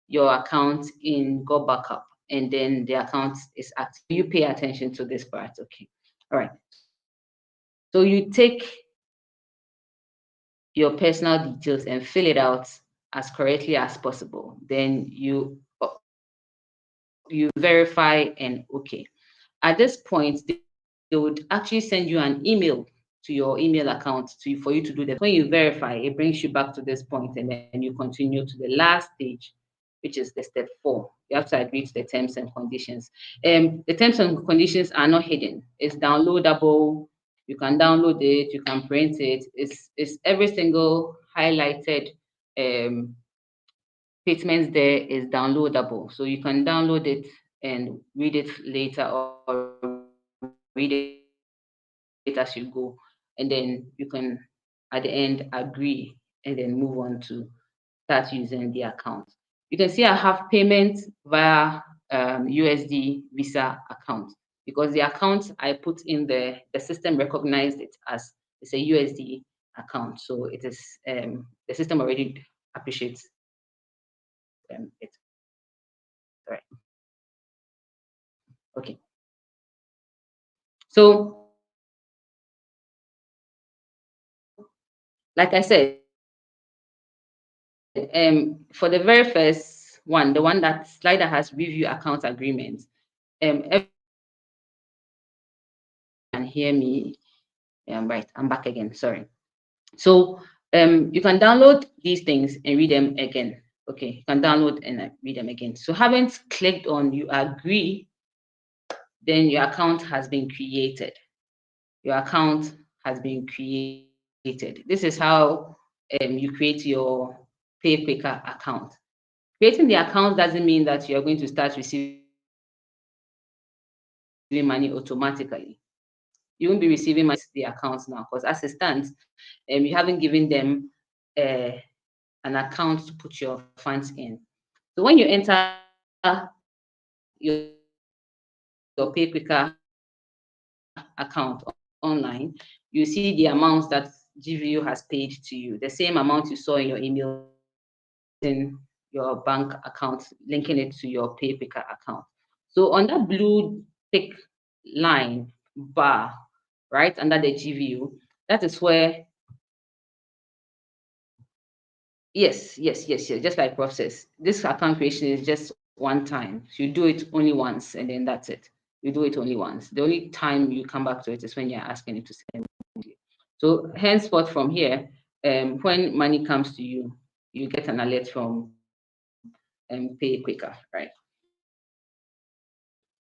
your account in GotBackup, and then the account is active. You pay attention to this part. Okay. All right. So you take your personal details and fill it out as correctly as possible. Then you verify and okay. At this point, they would actually send you an email to your email account for you to do that. When you verify, it brings you back to this point, and then you continue to the last stage, which is the step 4. You have to agree to the terms and conditions. The terms and conditions are not hidden. It's downloadable. You can download it. You can print it. It's every single highlighted statements there is downloadable. So you can download it and read it later, or read it as you go. And then you can, at the end, agree and then move on to start using the account. You can see I have payment via USD Visa account, because the account I put in the system recognized it as it's a USD account. So it is the system already appreciates it. Right. Okay. So, like I said, for the very first one, the one that slide that has review account agreement, can hear me. Right, I'm back again. Sorry. So you can download these things and read them again. Okay, you can download and read them again. So having clicked on you agree, then your account has been created. Your account has been created. This is how you create your PayQuicker account. Creating the account doesn't mean that you are going to start receiving money automatically. You won't be receiving money the accounts now, because as it stands, you haven't given them an account to put your funds in. So when you enter your PayQuicker account online, you see the amounts that GVU has paid to you, the same amount you saw in your email, in your bank account, linking it to your PayQuicker account. So on that blue thick line bar, right under the GVU, that is where, yes, just like Prof says, this account creation is just one time. So you do it only once and then that's it. You do it only once. The only time you come back to it is when you're asking it to send you. So henceforth from here, when money comes to you, you get an alert from PayQuicker, right?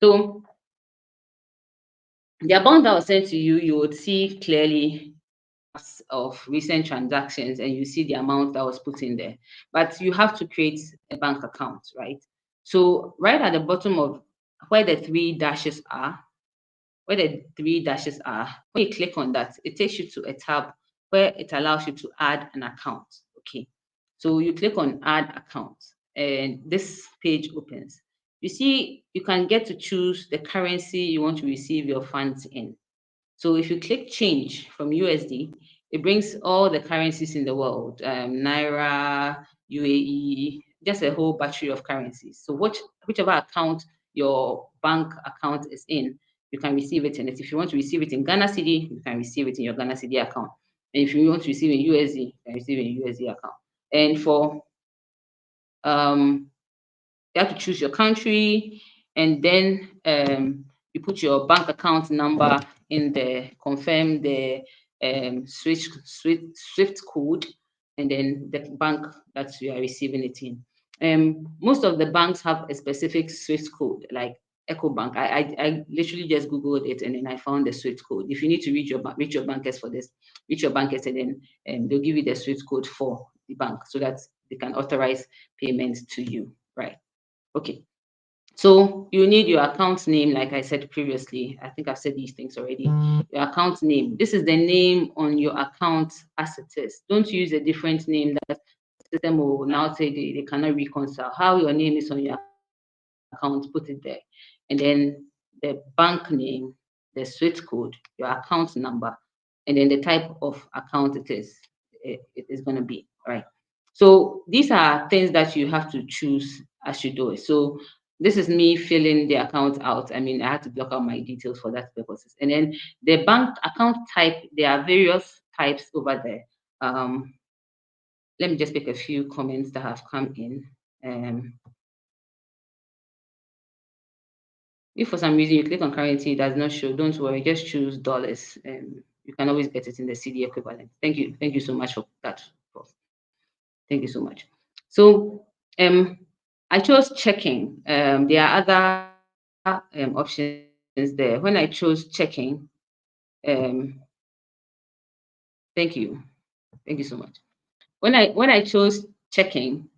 So the amount that was sent to you, you would see clearly of recent transactions and you see the amount that was put in there. But you have to create a bank account, right? So right at the bottom of where the three dashes are, when you click on that, it takes you to a tab where it allows you to add an account. Okay. So you click on add account and this page opens. You see, you can get to choose the currency you want to receive your funds in. So if you click change from USD, it brings all the currencies in the world, Naira, UAE, just a whole battery of currencies. So whichever account your bank account is in, you can receive it in it. If you want to receive it in Ghana Cedi, you can receive it in your Ghana Cedi account. And if you want to receive in USD, you can receive it in USD account. And for you have to choose your country, and then you put your bank account number in there, confirm the Swift code, and then the bank that you are receiving it in. Most of the banks have a specific Swift code, like EcoBank. I literally just Googled it and then I found the Swift code. If you need to reach your bankers for this, reach your bankers and then they'll give you the Swift code for the bank so that they can authorize payments to you, right? Okay. So you need your account name, like I said previously. I think I've said these things already. Your account name. This is the name on your account as it is. Don't use a different name that the system will now say they cannot reconcile. How your name is on your account, put it there. And then the bank name, the SWIFT code, your account number, and then the type of account it is going to be, right? So these are things that you have to choose as you do it. So this is me filling the account out. I mean, I had to block out my details for that purposes. And then the bank account type, there are various types over there. Let me just pick a few comments that have come in. If for some reason you click on currency, it does not show, don't worry, just choose dollars. You can always get it in the CD equivalent. Thank you so much for that. Thank you so much. So I chose checking. There are other options there. When I chose checking, thank you so much. When I chose checking,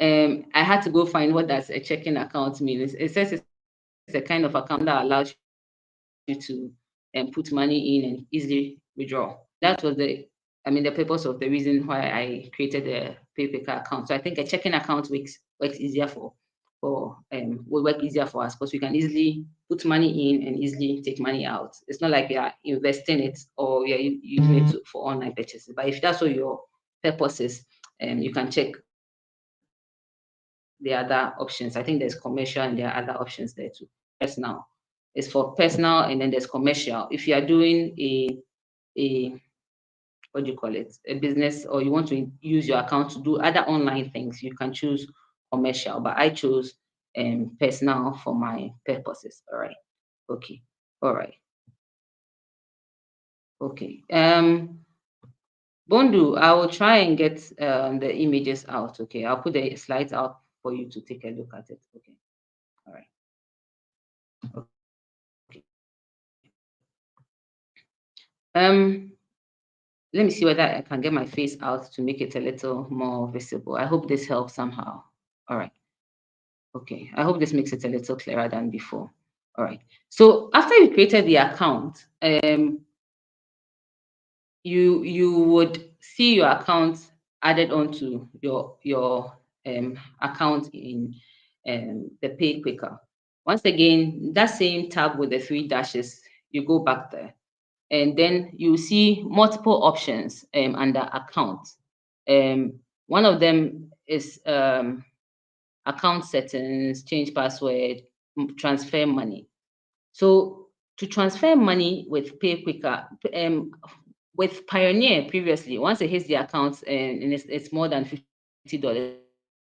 I had to go find what does a checking account mean. It says it's a kind of account that allows you to put money in and easily withdraw. That was the purpose of the reason why I created a PayPal account. So I think a checking account works easier will work easier for us because we can easily put money in and easily take money out. It's not like you are investing it or you're using it for online purchases. But if that's what your purpose is, you can check the other options. I think there's commercial and there are other options there too. Personal. It's for personal and then there's commercial. If you are doing a what do you call it, a business, or you want to use your account to do other online things, you can choose commercial, but I chose personal for my purposes. All right. Okay. All right. Okay. Bondu, I will try and get the images out. Okay. I'll put the slides out for you to take a look at it. Okay. All right. Okay. let me see whether I can get my face out to make it a little more visible. I hope this helps somehow. All right. Okay, I hope this makes it a little clearer than before. All right. So after you created the account, you would see your account added onto your account in the Pay Quicker. Once again, that same tab with the 3 dashes, you go back there, and then you see multiple options under account. One of them is account settings, change password, transfer money. So to transfer money with Pay Quicker, with Pioneer previously, once it hits the account and it's more than $50,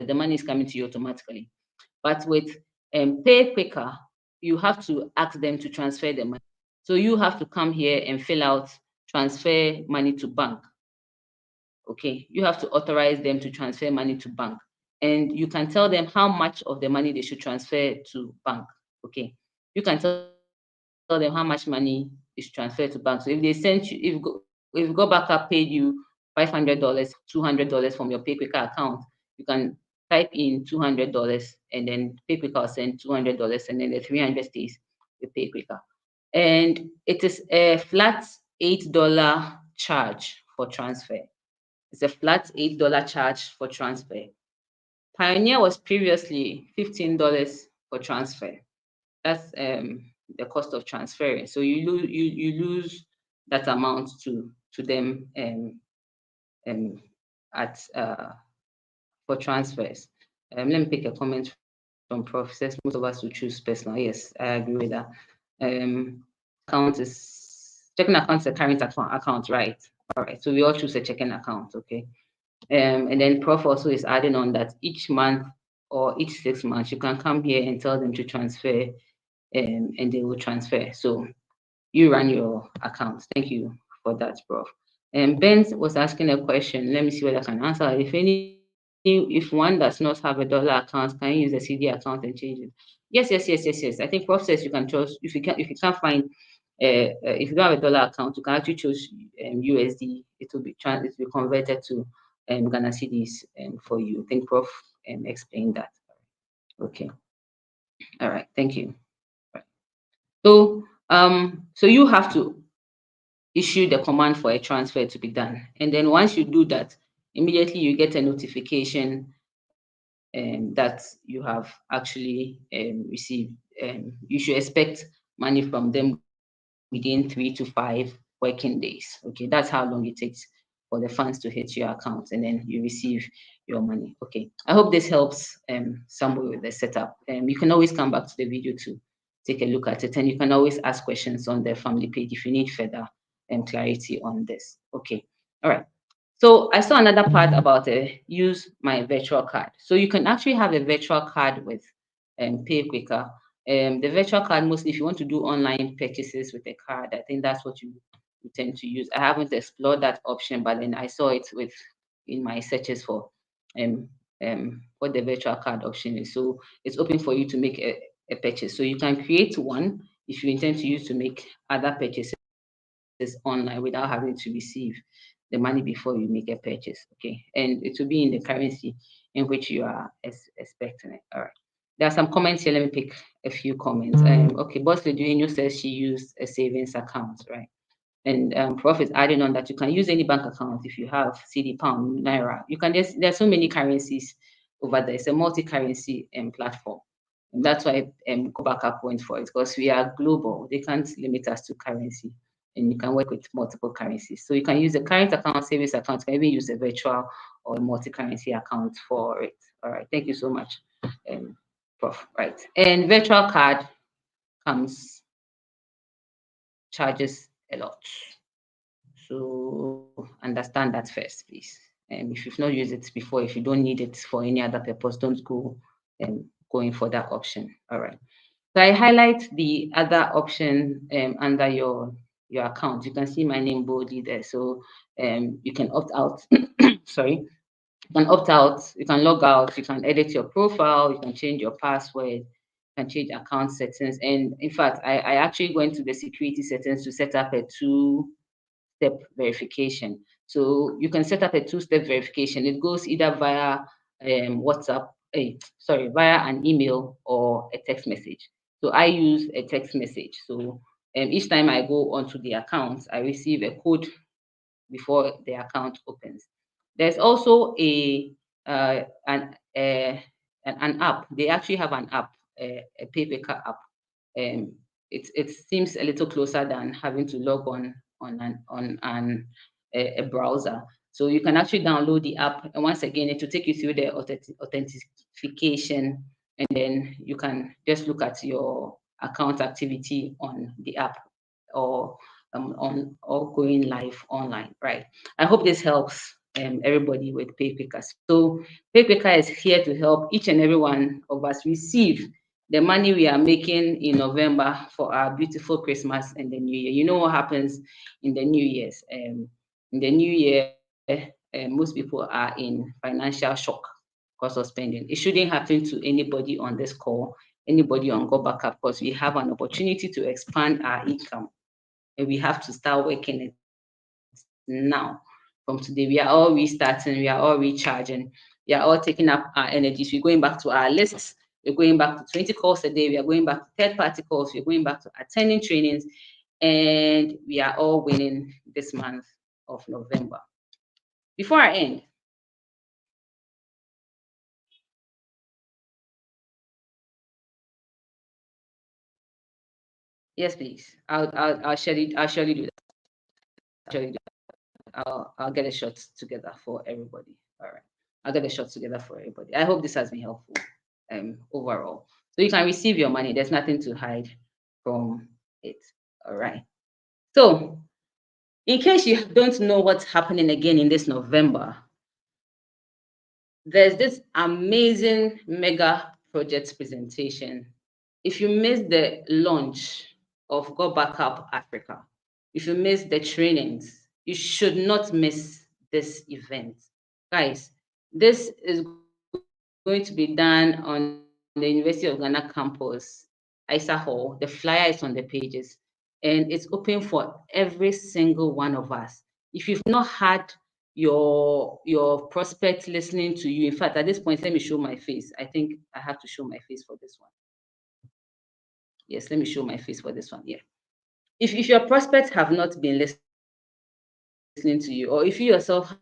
the money is coming to you automatically. But with Pay Quicker, you have to ask them to transfer the money. So you have to come here and fill out transfer money to bank. Okay, you have to authorize them to transfer money to bank, and you can tell them how much of the money they should transfer to bank. Okay, you can tell them how much money is transferred to bank. So if they sent you, if GotBackup paid you $500 or $200 from your PayQuicker account, you can type in $200, and then PayQuicker will send $200, and then the 300 stays with PayQuicker. And it is a flat $8 charge for transfer. It's a flat $8 charge for transfer. Pioneer was previously $15 for transfer. That's the cost of transferring. So you lose that amount to them at for transfers. Let me pick a comment from Prof. Says most of us will choose personal. Yes, I agree with that. Account is checking account is a current account, right? All right. So we all choose a checking account, okay? And then Prof also is adding on that each month or each 6 months, you can come here and tell them to transfer, and they will transfer. So you run your account. Thank you for that, Prof. And Ben was asking a question. Let me see whether I can answer. If one does not have a dollar account, can you use a CD account and change it? Yes. I think Prof says you can choose if you can't find if you don't have a dollar account, you can actually choose USD. It will be converted to Ghana cedis for you. I think Prof explained that. Okay. All right. Thank you. Right. So you have to issue the command for a transfer to be done, and then once you do that, immediately you get a notification that you have actually received. You should expect money from them within 3 to 5 working days. Okay, that's how long it takes for the funds to hit your account, and then you receive your money. Okay, I hope this helps somewhere with the setup. You can always come back to the video to take a look at it, and you can always ask questions on the family page if you need further clarity on this. Okay, all right. So I saw another part about use my virtual card. So you can actually have a virtual card with Pay Quicker. The virtual card, mostly if you want to do online purchases with a card, I think that's what you tend to use. I haven't explored that option, but then I saw it in my searches for what the virtual card option is. So it's open for you to make a purchase. So you can create one if you intend to use to make other purchases online without having to receive the money before you make a purchase. Okay, and it will be in the currency in which you are expecting it. All right. There are some comments here. Let me pick a few comments. Okay, Boss Leduino says she used a savings account, right? And Prof is adding on that you can use any bank account if you have CD, pound, naira. You can just there's so many currencies over there. It's a multi-currency platform. And that's why GotBackup went for it, because we are global. They can't limit us to currency, and you can work with multiple currencies. So you can use a current account, savings account, you can even use a virtual or a multi-currency account for it. All right, thank you so much, Prof. Right, and virtual card charges a lot. So understand that first, please. And if you've not used it before, if you don't need it for any other purpose, don't go going for that option. All right. So I highlight the other option under your account. You can see my name boldly there. So you can opt out. Sorry. You can opt out, you can log out, you can edit your profile, you can change your password, you can change account settings. And in fact, I actually went to the security settings to set up a 2-step verification. So you can set up a two-step verification. It goes either via WhatsApp, via an email or a text message. So I use a text message. So each time I go onto the account, I receive a code before the account opens. There's also an app. They actually have an app, a PayPaker app. Um, it seems a little closer than having to log on a browser. So you can actually download the app, and once again, it will take you through the authentication, and then you can just look at your account activity on the app or or going live online, right? I hope this helps everybody with PayQuicker. So PayQuicker is here to help each and every one of us receive the money we are making in November for our beautiful Christmas and the New Year. You know what happens in the New Year's? In the New Year, most people are in financial shock because of spending. It shouldn't happen to anybody on this call, anybody on GotBackup, because we have an opportunity to expand our income, and we have to start working it now. From today, we are all restarting, we are all recharging, we are all taking up our energies. We're going back to our lists. We're going back to 20 calls a day. We are going back to third-party calls. We're going back to attending trainings, and we are all winning this month of November. Before I end, yes, please. I'll surely do that. I'll get a shot together for everybody. All right. I'll get a shot together for everybody. I hope this has been helpful overall. So you can receive your money. There's nothing to hide from it. All right. So in case you don't know what's happening again in this November, there's this amazing mega project presentation. If you missed the launch of Go Backup Africa, if you missed the trainings, you should not miss this event. Guys, this is going to be done on the University of Ghana campus, ISA Hall. The flyer is on the pages, and it's open for every single one of us. If you've not had your prospect listening to you, in fact, at this point, let me show my face. I think I have to show my face for this one. Yes, let me show my face for this one. Yeah. If your prospects have not been listening to you, or if you yourself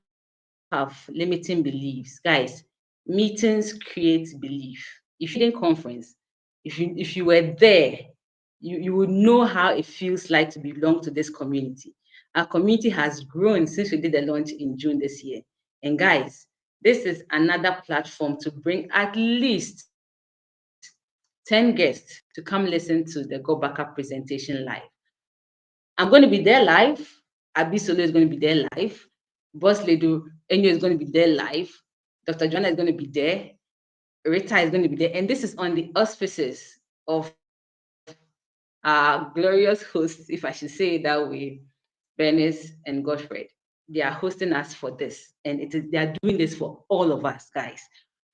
have limiting beliefs, guys, meetings create belief. If you were in the trading conference, if you were there, you would know how it feels like to belong to this community. Our community has grown since we did the launch in June this year. And guys, this is another platform to bring at least 10 guests to come listen to the Go Backup presentation live. I'm going to be there live. Abisolo is going to be there live. Boss Ledu Enyo is going to be there live. Dr. Joanna is going to be there. Rita is going to be there. And this is on the auspices of our glorious hosts, if I should say it that way, Bernice and Godfred. They are hosting us for this. And they are doing this for all of us, guys.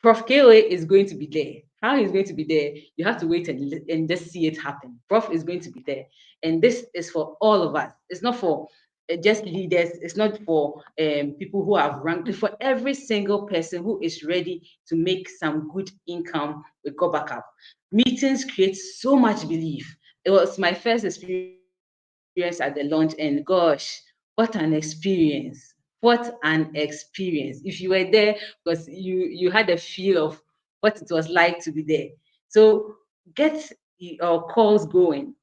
Prof. KOA is going to be there. How he's going to be there, you have to wait and just see it happen. Prof is going to be there. And this is for all of us. It's not for just leaders. It's not for people who have ranked. It's for every single person who is ready to make some good income with Go Backup. Meetings create so much belief. It was my first experience at the launch, and gosh, what an experience. What an experience. If you were there, because you had a feel of what it was like to be there. So get your calls going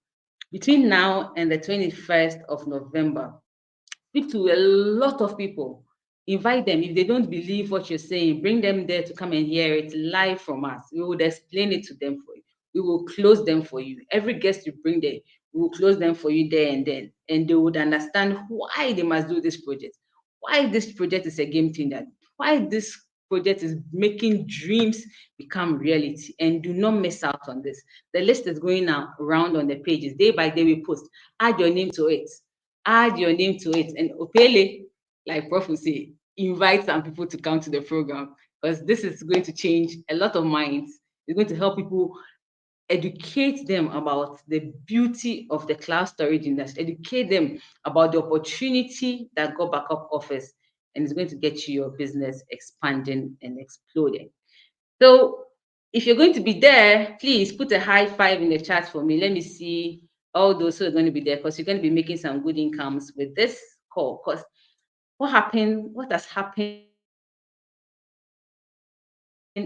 between now and the 21st of November. Speak to a lot of people. Invite them. If they don't believe what you're saying, bring them there to come and hear it live from us. We would explain it to them for you. We will close them for you. Every guest you bring there, we will close them for you there and then. And they would understand why they must do this project, why this project is a game changer, why this project is making dreams become reality. And do not miss out on this. The list is going out around on the pages. Day by day, we post. Add your name to it. Add your name to it. And Opele, like Prof will say, invite some people to come to the program, because this is going to change a lot of minds. It's going to help people, educate them about the beauty of the cloud storage industry, educate them about the opportunity that Go Backup offers, and it's going to get you your business expanding and exploding. So if you're going to be there, please put a high five in the chat for me. Let me see all those who are going to be there, because you're going to be making some good incomes with this call. Because what has happened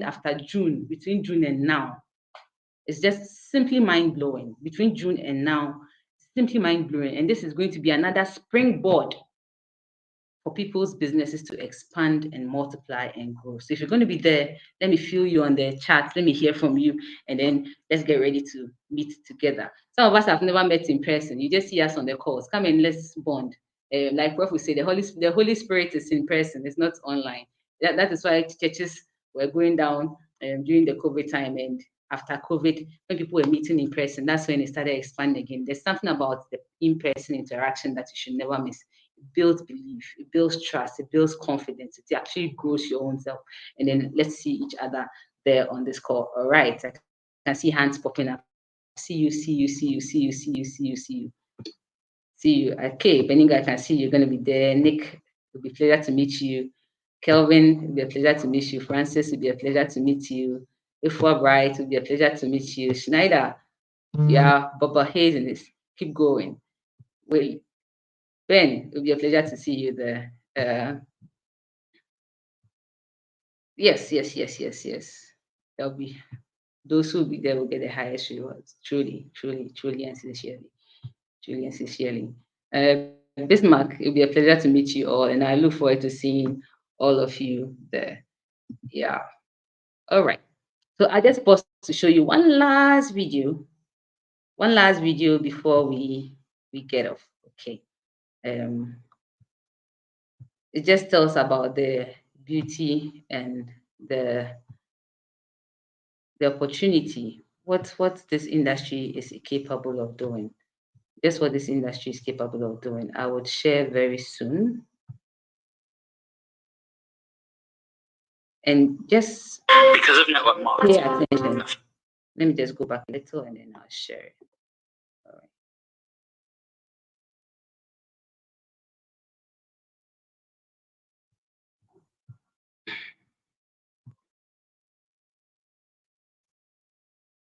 after June, between June and now, is just simply mind-blowing. Between June and now, simply mind-blowing. And this is going to be another springboard for people's businesses to expand and multiply and grow. So if you're going to be there, let me feel you on the chat. Let me hear from you, and then let's get ready to meet together. Some of us have never met in person. You just see us on the calls. Come and let's bond. Like Prof would say, the Holy Spirit is in person. It's not online. That is why churches were going down during the COVID time, and after COVID, when people were meeting in person, that's when it started expanding again. There's something about the in-person interaction that you should never miss. It builds belief, it builds trust, it builds confidence. It actually grows your own self. And then let's see each other there on this call. All right, I can see hands popping up. See you. Okay, Beninga, I can see you're going to be there. Nick, it will be a pleasure to meet you. Kelvin, it will be a pleasure to meet you. Francis, it will be a pleasure to meet you. Ifwa Bright, it will be a pleasure to meet you. Schneider, yeah, Baba Hayes in this. Keep going. Wait. Ben, it will be a pleasure to see you there. Yes. There'll be those who will be there will get the highest rewards. Truly, and sincerely. Bismarck, it will be a pleasure to meet you all, and I look forward to seeing all of you there. Yeah. All right. So I just paused to show you one last video before we get off. Okay. It just tells about the beauty and the opportunity, what this industry is capable of doing. Just what this industry is capable of doing. I would share very soon. And just
because of network marketing,
pay attention. Let me just go back a little and then I'll share it. All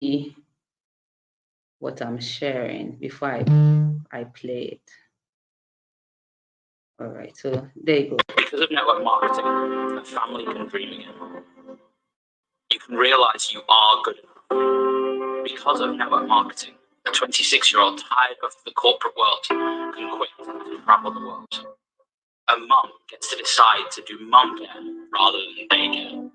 right. What I'm sharing before I play it. All right, so there you go.
Because of network marketing, a family can dream again. You can realize you are good enough. Because of network marketing, a 26-year-old tired of the corporate world can quit and travel the world. A mum gets to decide to do mum care rather than daycare.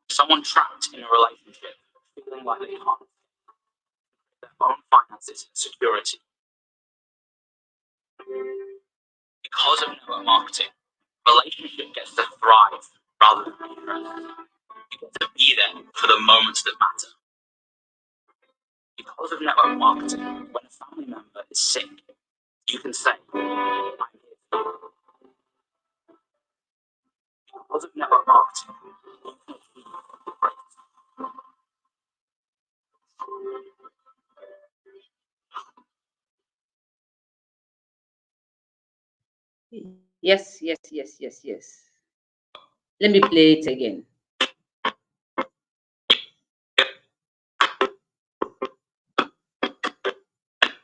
Someone trapped in a relationship feeling like they can't their own finances and security. Because of network marketing, relationship gets to thrive rather than be stressed. You get to be there for the moments that matter. Because of network marketing, when a family member is sick, you can say, I'm here for you. Because of network marketing, you can achieve the greatest.
Yes. Let me play it again.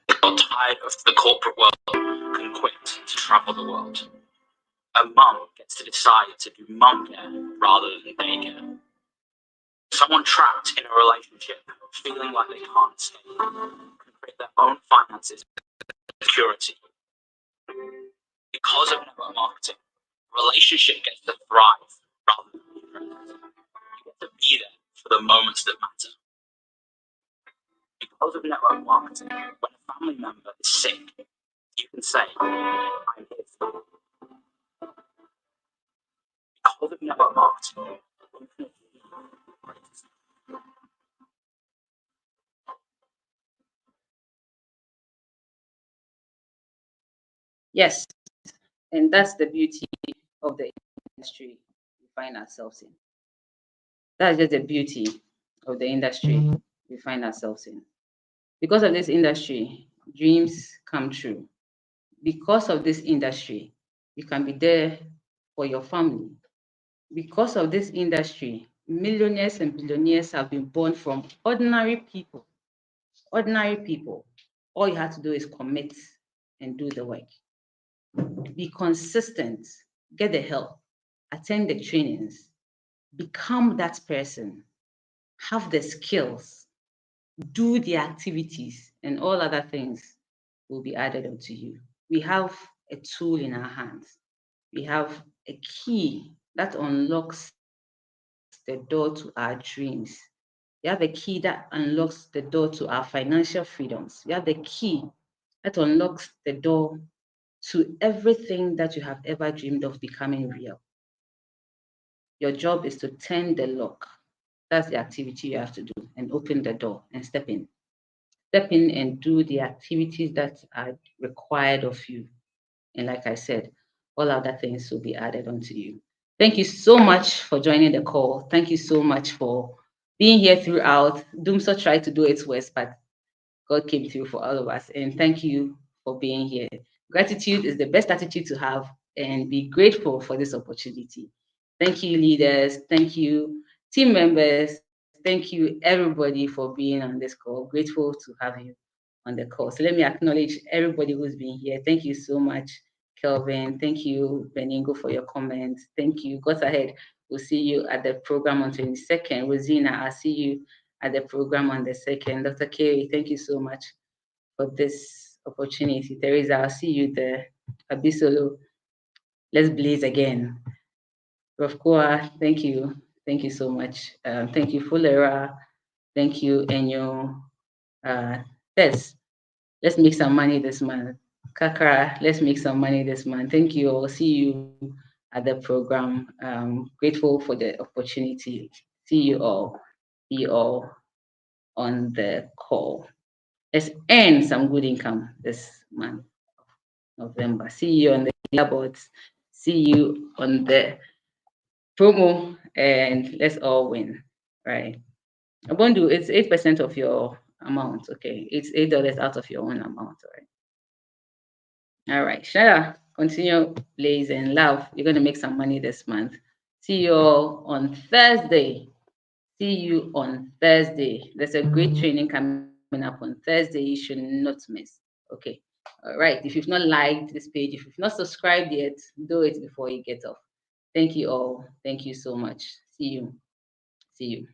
You're tired of the corporate world, can quit to travel the world. A mum gets to decide to do mum care rather than daycare. Someone trapped in a relationship feeling like they can't escape can create their own finances and security. Because of network marketing, relationship gets to thrive rather than be stressed. You get to be there for the moments that matter. Because of network marketing, when a family member is sick, you can say, I'm here for you. Because of network marketing, you can achieve the greatest.
Yes, and that's the beauty of the industry we find ourselves in. That's just the beauty of the industry we find ourselves in. Because of this industry, dreams come true. Because of this industry, you can be there for your family. Because of this industry, millionaires and billionaires have been born from ordinary people. Ordinary people. All you have to do is commit and do the work. Be consistent, get the help, attend the trainings, become that person, have the skills, do the activities, and all other things will be added onto you. We have a tool in our hands. We have a key that unlocks the door to our dreams. We have a key that unlocks the door to our financial freedoms. We have the key that unlocks the door to everything that you have ever dreamed of becoming real. Your job is to turn the lock. That's the activity you have to do, and open the door and step in. Step in and do the activities that are required of you. And like I said, all other things will be added onto you. Thank you so much for joining the call. Thank you so much for being here throughout. Doomso tried to do its worst, but God came through for all of us. And thank you for being here. Gratitude is the best attitude to have, and be grateful for this opportunity. Thank you, leaders. Thank you, team members. Thank you, everybody, for being on this call. Grateful to have you on the call. So let me acknowledge everybody who's been here. Thank you so much, Kelvin. Thank you, Beningo, for your comments. Thank you. Got ahead. We'll see you at the program on 22nd. Rosina, I'll see you at the program on the 2nd. Dr. Kerry, thank you so much for this opportunity. Teresa, I'll see you there. Abisolo, let's blaze again. Rofkoa, thank you. Thank you so much. Thank you, Fulera. Thank you, Enyo. Tess, let's make some money this month. Kakara, let's make some money this month. Thank you all. See you at the program. Grateful for the opportunity. See you all. See you all on the call. Let's earn some good income this month of November. See you on the leaderboards. See you on the promo, and let's all win. Right. Abondu, it's 8% of your amount. Okay. It's $8 out of your own amount. All right. Shara, continue blazing love. You're gonna make some money this month. See you all on Thursday. See you on Thursday. There's a great training coming up on Thursday. You should not miss. Okay. All right. If you've not liked this page, if you've not subscribed yet, do it before you get off. Thank you all. Thank you so much. See you. See you.